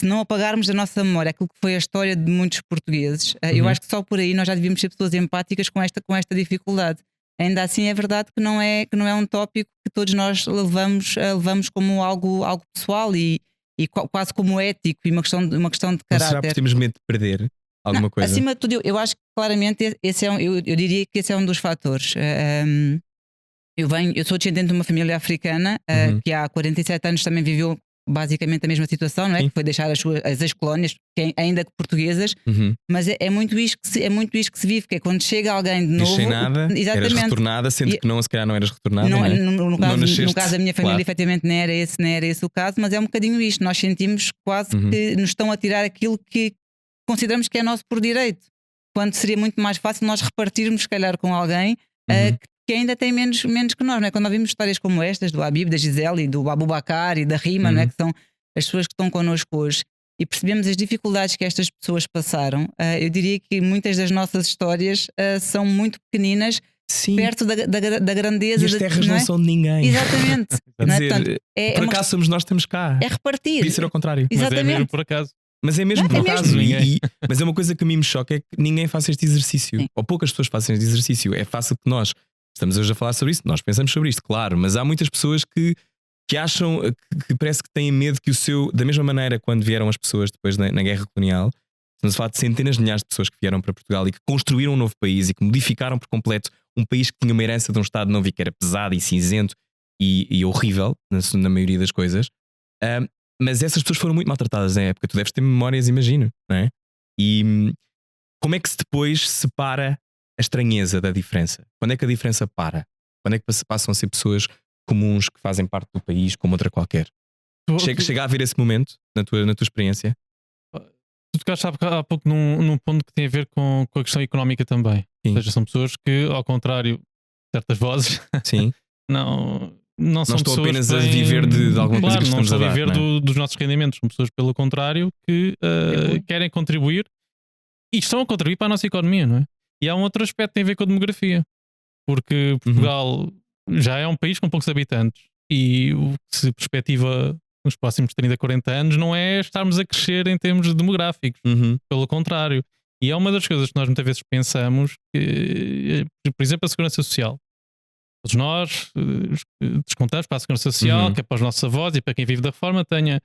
não apagarmos da nossa memória aquilo que foi a história de muitos portugueses, eu acho que só por aí nós já devíamos ser pessoas empáticas com esta dificuldade. Ainda assim, é verdade que não é um tópico que todos nós levamos como algo pessoal e quase como ético e uma questão de caráter. Será que temos medo de perder alguma coisa? Acima de tudo, eu acho que claramente eu diria que esse é um dos fatores. Eu sou descendente de uma família africana que há 47 anos também viveu basicamente a mesma situação, não é? Que foi deixar as ex-colónias, ainda que portuguesas, mas é muito isto que se vive, que é quando chega alguém de novo. Sem nada, eras retornada, sendo que se calhar não eras retornada. No caso da minha família, efetivamente, não era esse o caso, mas é um bocadinho isto. Nós sentimos quase que nos estão a tirar aquilo que consideramos que é nosso por direito, quando seria muito mais fácil nós repartirmos, se calhar, com alguém que ainda tem menos que nós, não é? Quando nós vimos histórias como estas do Habib, da Gisele e do Abubakar e da Rima, não é? Que são as pessoas que estão connosco hoje, e percebemos as dificuldades que estas pessoas passaram, eu diria que muitas das nossas histórias são muito pequeninas. Sim. Perto da grandeza. E as terras não são de ninguém. Exatamente. Não é? Portanto, por acaso somos nós que estamos cá. É repartir. Podia ser ao contrário. Exatamente. Mas é mesmo por acaso. Mas é mesmo por acaso. Mas é uma coisa que a mim me choca, é que ninguém faça este exercício. Sim. Ou poucas pessoas fazem este exercício. É fácil que nós estamos hoje a falar sobre isso, nós pensamos sobre isto, claro, mas há muitas pessoas que acham que parece que têm medo que da mesma maneira quando vieram as pessoas depois na guerra colonial, estamos a falar de centenas de milhares de pessoas que vieram para Portugal e que construíram um novo país e que modificaram por completo um país que tinha uma herança de um Estado novo e que era pesado e cinzento e horrível na maioria das coisas, mas essas pessoas foram muito maltratadas na época. Tu deves ter memórias, imagino, não é? E como é que se depois separa a estranheza da diferença? Quando é que a diferença para? Quando é que passam a ser pessoas comuns que fazem parte do país como outra qualquer? Chega a haver esse momento na tua experiência? Tu tocaste há pouco num ponto que tem a ver com a questão económica também. Sim. Ou seja, são pessoas que, ao contrário de certas vozes, sim. não são estão pessoas apenas a viver de alguma coisa que estamos a dar. Não estão a viver dos nossos rendimentos. São pessoas, pelo contrário, que querem contribuir e estão a contribuir para a nossa economia, não é? E há um outro aspecto que tem a ver com a demografia, porque Portugal já é um país com poucos habitantes e o que se perspectiva nos próximos 30, 40 anos não é estarmos a crescer em termos demográficos, pelo contrário. E é uma das coisas que nós muitas vezes pensamos que, por exemplo, a segurança social. Todos nós descontamos para a segurança social, que é para os nossos avós e para quem vive da reforma tenha.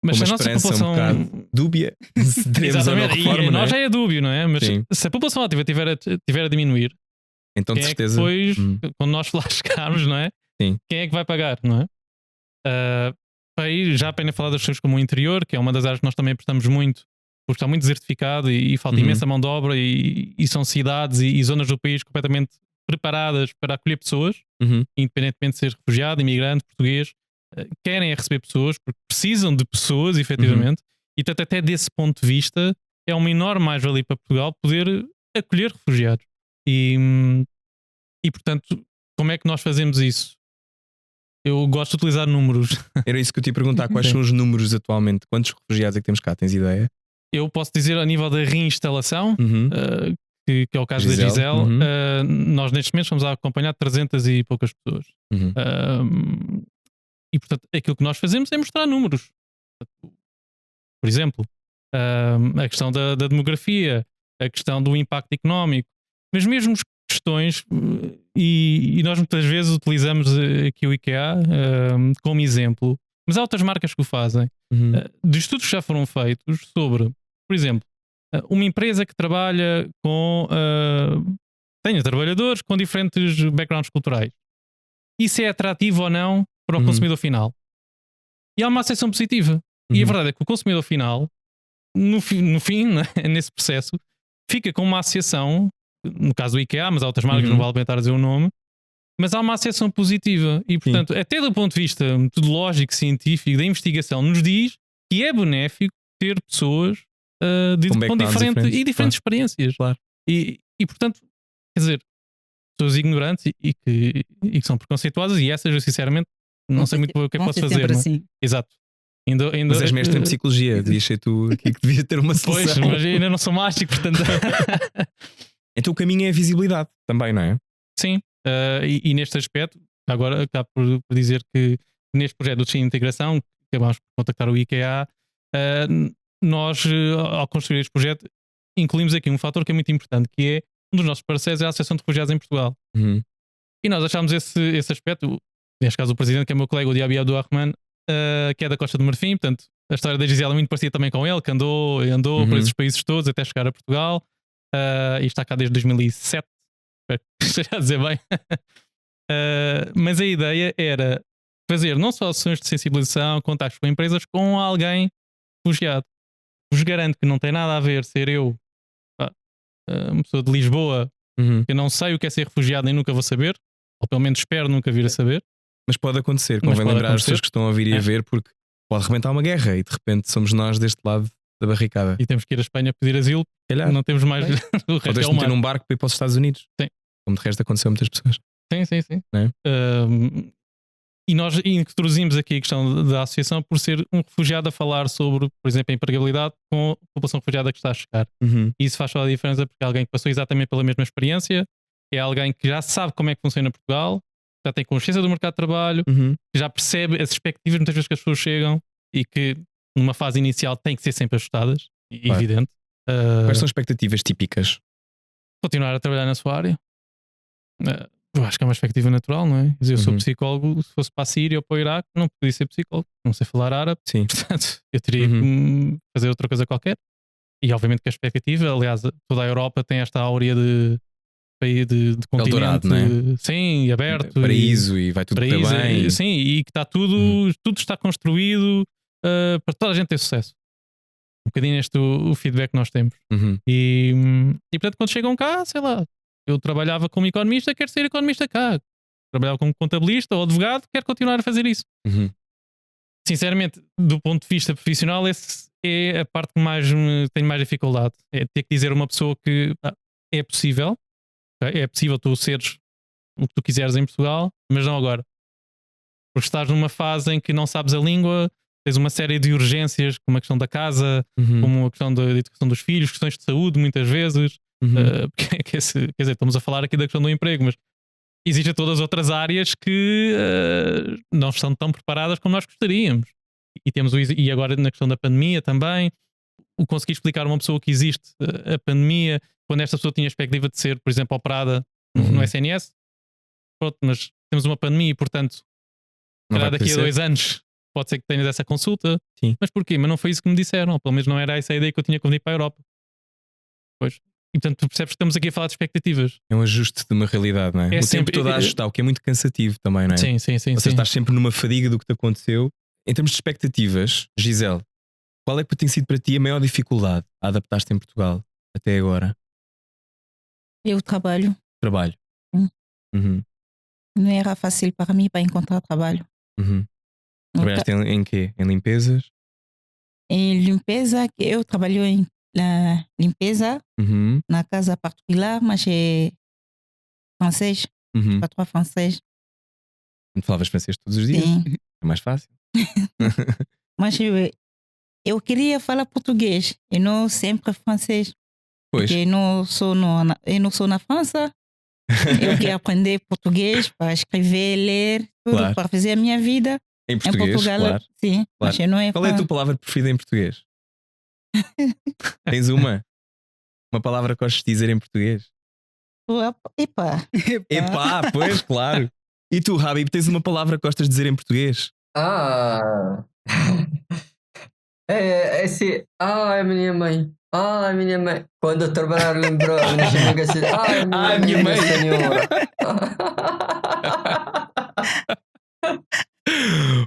Mas se a nossa população um bocado dúbia, se teremos ou não reforma, nós já é dúbio, não é? Mas se a população ativa tiver a diminuir, então de certeza. Depois, quando nós lá chegarmos, não é? Sim. Quem é que vai pagar, não é? Aí já apenas falar das questões como o interior, que é uma das áreas que nós também apostamos muito, porque está muito desertificado e falta imensa mão de obra e são cidades e zonas do país completamente preparadas para acolher pessoas, independentemente de ser refugiado, imigrante, português. Querem receber pessoas porque precisam de pessoas, efetivamente, e portanto, até desse ponto de vista, é uma enorme mais-valia para Portugal poder acolher refugiados. E portanto, como é que nós fazemos isso? Eu gosto de utilizar números. Era isso que eu te ia perguntar. Quais Sim. são os números atualmente? Quantos refugiados é que temos cá? Tens ideia? Eu posso dizer a nível da reinstalação, Uhum. que é o caso da Gisele. Gisele, Uhum. nós neste momento estamos a acompanhar 300 e poucas pessoas. Uhum. E portanto, aquilo que nós fazemos é mostrar números. Por exemplo, a questão da demografia, a questão do impacto económico, mas mesmo questões, e nós muitas vezes utilizamos aqui o IKEA como exemplo, mas há outras marcas que o fazem, Uhum. de estudos que já foram feitos sobre, por exemplo, uma empresa que trabalha com tenha trabalhadores com diferentes backgrounds culturais. Isso é atrativo ou não para o Uhum. consumidor final? E há uma acessão positiva. E a Uhum. verdade é que o consumidor final, no fim, né, nesse processo, fica com uma associação, no caso do IKEA, mas há outras marcas, Uhum. não vale a pena estar a dizer o nome, mas há uma associação positiva. E portanto, até do ponto de vista metodológico, científico, da investigação, nos diz que é benéfico ter pessoas com backgrounds diferentes diferentes, experiências. Claro. E portanto, quer dizer, pessoas ignorantes e que são preconceituosas, e essas eu sinceramente não sei muito bem o que é que Vão posso ser fazer. sempre não é? assim. Exato. Ainda, Mas és mestre em psicologia. Devias ser tu aqui que devias ter uma Pois, solução. mas ainda não sou mágico, portanto. Então o caminho é a visibilidade também, não é? Sim, e neste aspecto, agora acabo por dizer que neste projeto do Destino de Integração, que acabámos por contactar o IKEA, nós, ao construir este projeto, incluímos aqui um fator que é muito importante, que é um dos nossos parceiros é a Associação de Refugiados em Portugal. Uhum. E nós achámos esse aspecto, neste caso o presidente, que é o meu colega, o Diaby Abdurrahman, que é da Costa do Marfim, portanto, a história da Gisela é muito parecida também com ele, que andou Uhum. por esses países todos até chegar a Portugal, e está cá desde 2007, espero que esteja a dizer bem. Mas a ideia era fazer não só ações de sensibilização, contactos com empresas, com alguém refugiado. Vos garanto que não tem nada a ver ser eu, uma pessoa de Lisboa, Uhum. que eu não sei o que é ser refugiado nem nunca vou saber, ou pelo menos espero nunca vir a saber. Mas pode acontecer. Mas Convém pode lembrar as acontecer. pessoas que estão a ouvir e a É. ver, porque pode arrebentar uma guerra e de repente somos nós deste lado da barricada. E temos que ir à Espanha pedir asilo, Calhar. não temos mais Pois. o Ou resto é tens o de meter mar. num barco para ir para os Estados Unidos. Sim. Como de resto aconteceu a muitas pessoas. Sim. É. E nós introduzimos aqui a questão da associação por ser um refugiado a falar sobre, por exemplo, a empregabilidade com a população refugiada que está a chegar. Uhum. E isso faz toda a diferença porque é alguém que passou exatamente pela mesma experiência, é alguém que já sabe como é que funciona Portugal, já tem consciência do mercado de trabalho, Uhum. que já percebe as perspectivas muitas vezes que as pessoas chegam e que numa fase inicial têm que ser sempre ajustadas, Claro. evidente. Quais são as expectativas típicas? Continuar a trabalhar na sua área. Eu acho que é uma perspectiva natural, não é? Eu sou Uhum. psicólogo, se fosse para a Síria ou para o Iraque, não podia ser psicólogo, não sei falar árabe, Sim. portanto, eu teria Uhum. que fazer outra coisa qualquer. E obviamente que a expectativa, aliás, toda a Europa tem esta áurea de continente, Eldorado, não é? sim, aberto, Paraíso e vai tudo correr paraíso, bem. sim, e que está tudo, tudo está construído para toda a gente ter sucesso. Um bocadinho este o feedback que nós temos. Uhum. E portanto, quando chegam cá, sei lá, eu trabalhava como economista, quero ser economista cá. Trabalhava como contabilista ou advogado, quero continuar a fazer isso. Uhum. Sinceramente, do ponto de vista profissional, essa é a parte que mais tenho mais dificuldade. É ter que dizer a uma pessoa que é possível, ok? É possível tu seres o que tu quiseres em Portugal, mas não agora. Porque estás numa fase em que não sabes a língua, tens uma série de urgências, como a questão da casa, Uhum. como a questão da educação dos filhos, questões de saúde, muitas vezes. Uhum. Quer dizer, estamos a falar aqui da questão do emprego, mas existem todas as outras áreas que não estão tão preparadas como nós gostaríamos. E agora na questão da pandemia também, o conseguir explicar a uma pessoa que existe a pandemia, quando esta pessoa tinha a expectativa de ser, por exemplo, operada no SNS, pronto, mas temos uma pandemia e, portanto, Não vai daqui poder a ser. 2 anos pode ser que tenhas essa consulta. Sim. Mas porquê? Mas não foi isso que me disseram, ou pelo menos não era essa a ideia que eu tinha quando vim para a Europa. Pois. E portanto, tu percebes que estamos aqui a falar de expectativas. É um ajuste de uma realidade, não é? É O sempre- tempo todo a ajustar, o que é muito cansativo também, não é? Sim. Ou seja, estás sempre numa fadiga do que te aconteceu. Em termos de expectativas, Gisele, qual é que tem sido para ti a maior dificuldade a adaptar-te em Portugal até agora? Eu trabalho. Trabalho. Uhum. Não era fácil para mim para encontrar trabalho. Uhum. Trabalhaste em quê? Em limpezas? Em limpeza, eu trabalho em limpeza Uhum. na casa particular, mas francês, Uhum. patois francês. Falavas francês todos os dias? Sim. É mais fácil. Mas eu queria falar português e não sempre francês. Pois. Porque eu não sou na França. Eu quero aprender português para escrever, ler, tudo, Claro. para fazer a minha vida. Em Em português, Portugal, claro. sim. Mas eu não é Qual é a tua França. palavra preferida em português? Tens uma? Uma palavra que gostes de dizer em português? Epa, Epá, pois, claro. E tu, Habib, tens uma palavra que gostas de dizer em português? Ah. É esse. Ah, é minha mãe. Ah, é minha mãe. Quando eu trabalhar, lembrou. A minha amiga assim. Ah, é Ah, minha minha mãe. senhora.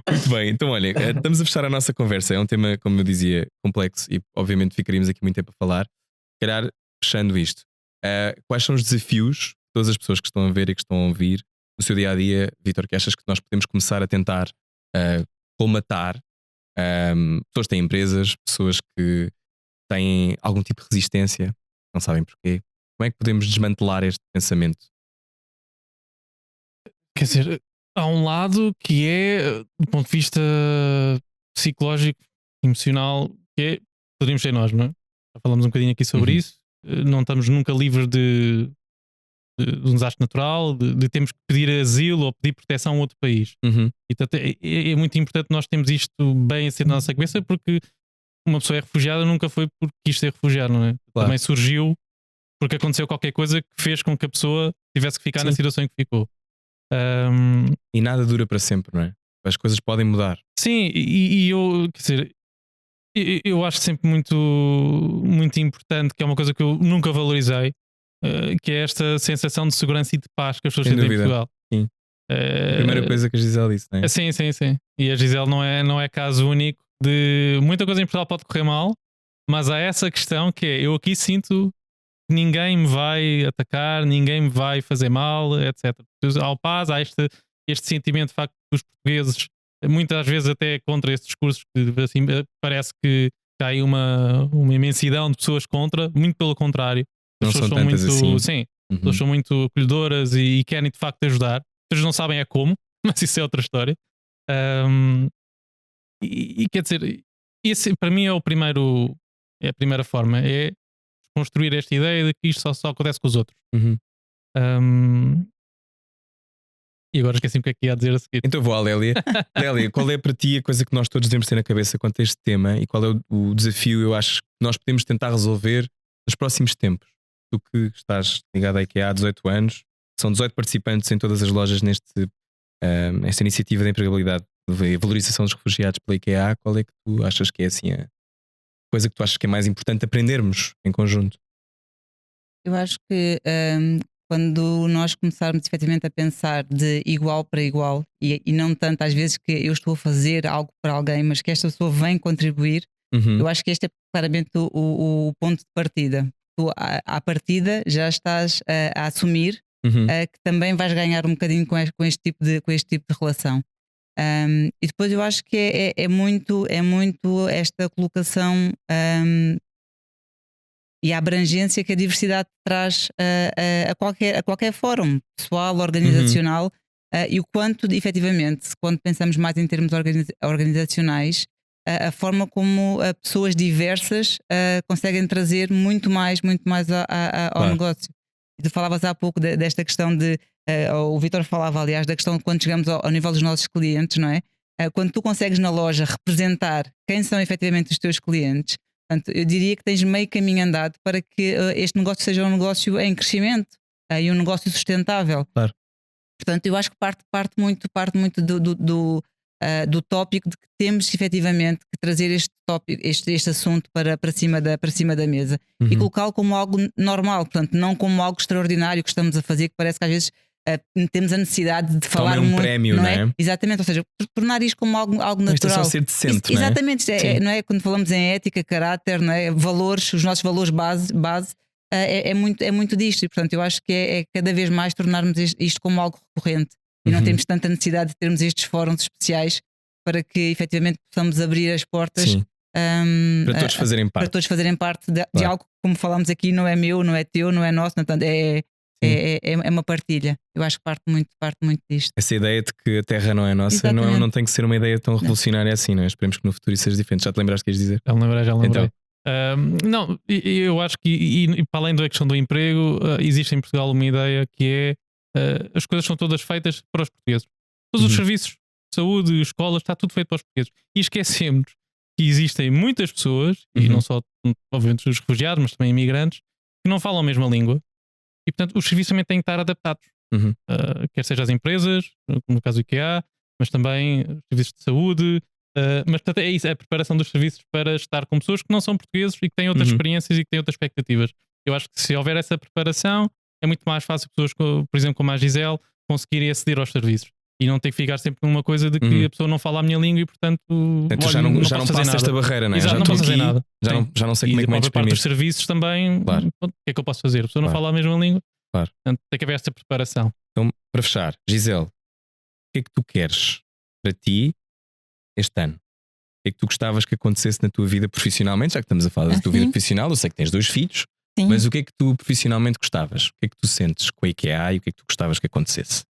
Muito bem, então olha, estamos a fechar a nossa conversa. É um tema, como eu dizia, complexo e obviamente ficaríamos aqui muito tempo a falar. Se calhar, fechando isto, quais são os desafios de todas as pessoas que estão a ver e que estão a ouvir no seu dia a dia, Vítor, que achas que nós podemos começar a tentar colmatar? Pessoas que têm empresas, pessoas que têm algum tipo de resistência, não sabem porquê. Como é que podemos desmantelar este pensamento? Quer dizer, há um lado que é, do ponto de vista psicológico, emocional, que é, poderíamos ser nós, não é? Já falamos um bocadinho aqui sobre Uhum. isso. Não estamos nunca livres de um desastre natural, de termos que pedir asilo ou pedir proteção a outro país. Uhum. E portanto, é muito importante nós termos isto bem assim na nossa cabeça, porque uma pessoa é refugiada nunca foi porque quis ser refugiado, não é? Claro. Também surgiu porque aconteceu qualquer coisa que fez com que a pessoa tivesse que ficar na Sim. situação em que ficou. E nada dura para sempre, não é? As coisas podem mudar. Sim, e eu, quer dizer, eu acho sempre muito, muito importante, que é uma coisa que eu nunca valorizei, que é esta sensação de segurança e de paz que as pessoas Sem sentem em dúvida. Portugal. Sim. A primeira coisa que a Gisele disse, não é? Sim, sim, sim. E a Gisele não é caso único de muita coisa em Portugal pode correr mal, mas há essa questão que é, eu aqui sinto que ninguém me vai atacar, ninguém me vai fazer mal, etc. Há paz, há este sentimento de facto dos portugueses, muitas vezes até contra estes discursos que assim, parece que há aí uma imensidão de pessoas contra, muito pelo contrário. As Não pessoas são são tantas muito, assim. sim, as Uhum. pessoas são muito acolhedoras e querem de facto ajudar. As pessoas não sabem é como, mas isso é outra história. E quer dizer, esse para mim é a primeira forma, é construir esta ideia de que isto só acontece com os outros. Uhum. E agora esqueci-me o que é que ia dizer a seguir. Então vou à Lélia. Lélia, qual é para ti a coisa que nós todos devemos ter na cabeça quanto a este tema e qual é o desafio, eu acho, que nós podemos tentar resolver nos próximos tempos? Tu que estás ligado à IKEA há 18 anos, são 18 participantes em todas as lojas nesta iniciativa de empregabilidade e valorização dos refugiados pela IKEA. Qual é que tu achas que é assim a coisa que tu achas que é mais importante aprendermos em conjunto? Eu acho que quando nós começarmos efetivamente a pensar de igual para igual e não tanto às vezes que eu estou a fazer algo para alguém, mas que esta pessoa vem contribuir, Uhum. eu acho que este é claramente o ponto de partida. Tu, à partida, já estás a assumir Uhum. que também vais ganhar um bocadinho com este tipo de relação. E depois eu acho que é muito esta colocação e a abrangência que a diversidade traz a qualquer fórum pessoal, organizacional, e o quanto, efetivamente, quando pensamos mais em termos organizacionais, a forma como pessoas diversas conseguem trazer muito mais ao Claro. negócio. E tu falavas há pouco desta questão de. O Vítor falava, aliás, da questão de quando chegamos ao nível dos nossos clientes, não é? Quando tu consegues na loja representar quem são efetivamente os teus clientes, portanto, eu diria que tens meio caminho andado para que este negócio seja um negócio em crescimento e um negócio sustentável. Claro. Portanto, eu acho que parte muito do tópico de que temos efetivamente que trazer este tópico, este assunto para cima da mesa e Uhum. colocá-lo como algo normal, portanto, não como algo extraordinário que estamos a fazer, que parece que às vezes temos a necessidade de falar Como é um muito, prémio, não é? Exatamente, ou seja, tornar isto como algo Isto é só natural. ser decente, não é? Exatamente, Sim. não é? Quando falamos em ética, caráter, não é? Valores, os nossos valores base é muito disto, e portanto eu acho que é cada vez mais tornarmos isto como algo recorrente e não Uhum. temos tanta necessidade de termos estes fóruns especiais para que efetivamente possamos abrir as portas Sim. Para todos fazerem para parte. todos fazerem parte de Claro. algo que, como falámos aqui, não é meu, não é teu, não é nosso, portanto, é é uma partilha. Eu acho que parte muito disto. Essa ideia de que a Terra não é nossa não tem que ser uma ideia tão revolucionária assim, não é? Esperemos que no futuro isso seja diferente. Já te lembraste que ias dizer? Já me lembrei. Então. Não, eu acho que, e para além da questão do emprego, existe em Portugal uma ideia que é as coisas são todas feitas para os portugueses. Todos os serviços, saúde, escolas, está tudo feito para os portugueses. E esquecemos que existem muitas pessoas, e não só, obviamente, os refugiados, mas também imigrantes, que não falam a mesma língua. E portanto os serviços também têm que estar adaptados. Quer seja as empresas, como no caso do IKEA, mas também os serviços de saúde. Mas portanto, é isso, é a preparação dos serviços para estar com pessoas que não são portugueses e que têm outras experiências e que têm outras expectativas. Eu acho que se houver essa preparação, é muito mais fácil pessoas, por exemplo, como a Gisele, conseguirem aceder aos serviços e não ter que ficar sempre numa coisa de que a pessoa não fala a minha língua e portanto já não passa esta barreira, não é? Exato, não posso fazer nada. Já não sei como é que me exprimir. E dos serviços também, o que é que eu posso fazer? A pessoa não fala a mesma língua, portanto tem que haver esta preparação. Então, para fechar, Gisele, o que é que tu queres para ti este ano? O que é que tu gostavas que acontecesse na tua vida profissionalmente? Já que estamos a falar da tua vida profissional, eu sei que tens 2 filhos, mas o que é que tu profissionalmente gostavas? O que é que tu sentes com a IKEA e o que é que tu gostavas que acontecesse?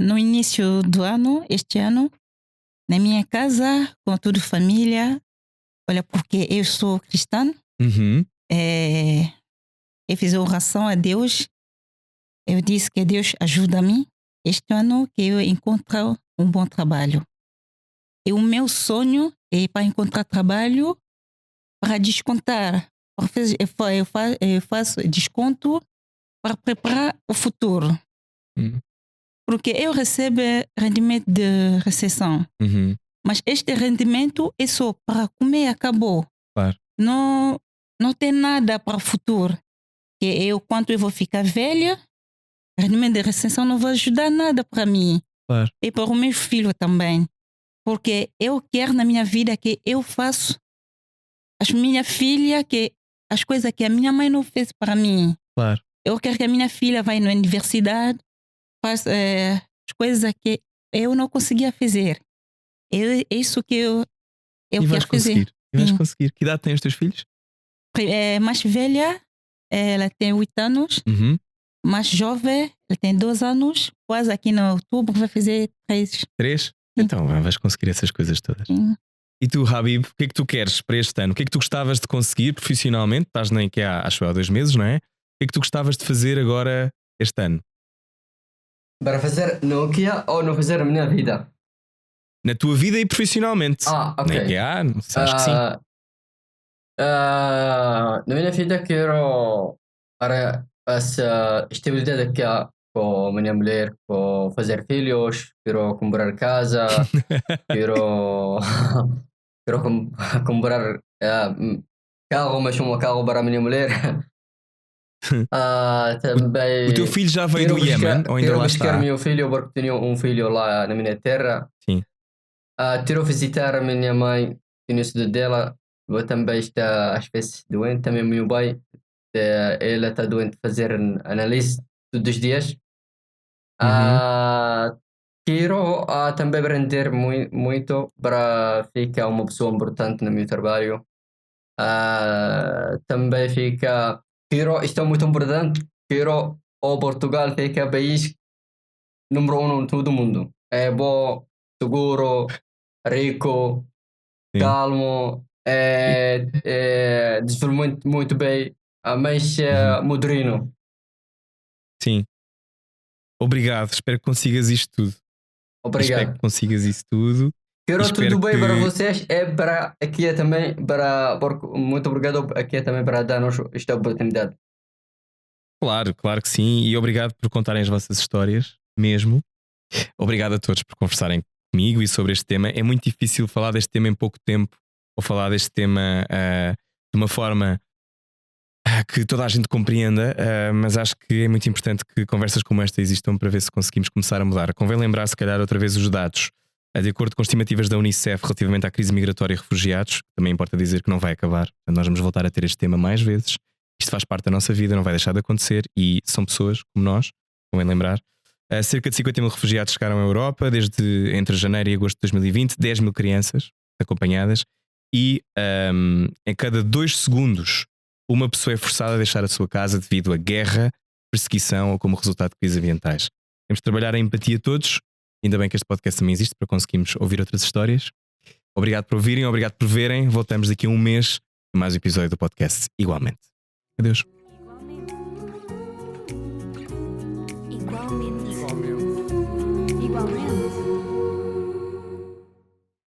No início do ano, este ano, na minha casa, com toda a família, olha, porque eu sou cristã, eu fiz oração a Deus, eu disse que Deus ajuda-me este ano que eu encontre um bom trabalho. E o meu sonho é para encontrar trabalho, para descontar. Eu faço desconto para preparar o futuro. Porque eu recebo rendimento de recessão. Mas este rendimento é só para comer, acabou. Claro. Não tem nada para o futuro. Que quando eu vou ficar velha, rendimento de recessão não vai ajudar nada para mim. Claro. E para o meu filho também. Porque eu quero na minha vida que eu faço as minha filha, que as coisas que a minha mãe não fez para mim. Claro. Eu quero que a minha filha vá na universidade, faça as coisas que eu não conseguia fazer. É isso que eu quero fazer. E vais conseguir. Que idade têm os teus filhos? Mais velha, ela tem 8 anos. Mais jovem, ela tem 2 anos. Quase aqui no outubro vai fazer 3. 3? Então vais conseguir essas coisas todas. E tu, Habib, o que é que tu queres para este ano? O que é que tu gostavas de conseguir profissionalmente? Estás nem que há 2 meses, não é? O que é que tu gostavas de fazer agora este ano? Para fazer no IKEA ou não fazer na minha vida? Na tua vida e profissionalmente. Ok. Nem que há, acho que sim. Na minha vida quero essa estabilidade aqui com a minha mulher, com fazer filhos, quero comprar casa, quero comprar carro, mas um carro para a minha mulher. Também o teu filho já veio do Iémen ou ainda lá está? Quero buscar meu filho porque tenho um filho lá na minha terra. Sim. Quero visitar a minha mãe, tenho saudade dela. Eu também está às vezes doente, também meu pai. Ela está doente, fazer análise todos os dias. Quero também aprender muito para ficar uma pessoa importante no meu trabalho. Também isto é muito importante. Quero o Portugal ficar país número 1 em todo o mundo. É bom, seguro, rico, calmo, desenvolvimento muito bem. Mas moderno. Sim. Obrigado, espero que consigas isto tudo. Obrigado. Espero que consigas isso tudo. Quero tudo bem para vocês. Para aqui também, muito obrigado aqui também para dar-nos esta oportunidade. Claro que sim. E obrigado por contarem as vossas histórias, mesmo. Obrigado a todos por conversarem comigo e sobre este tema. É muito difícil falar deste tema em pouco tempo ou falar deste tema de uma forma que toda a gente compreenda, mas acho que é muito importante que conversas como esta existam para ver se conseguimos começar a mudar. Convém lembrar, se calhar, outra vez os dados. De acordo com estimativas da Unicef relativamente à crise migratória e refugiados, também importa dizer que não vai acabar. Nós vamos voltar a ter este tema mais vezes. Isto faz parte da nossa vida, não vai deixar de acontecer e são pessoas como nós, convém lembrar. Cerca de 50 mil refugiados chegaram à Europa entre janeiro e agosto de 2020, 10 mil crianças acompanhadas e em cada 2 segundos uma pessoa é forçada a deixar a sua casa devido a guerra, perseguição ou como resultado de crises ambientais. Temos de trabalhar a empatia todos. Ainda bem que este podcast também existe para conseguirmos ouvir outras histórias. Obrigado por ouvirem, obrigado por verem. Voltamos daqui a um mês com mais um episódio do podcast igualmente. Adeus. Igualmente.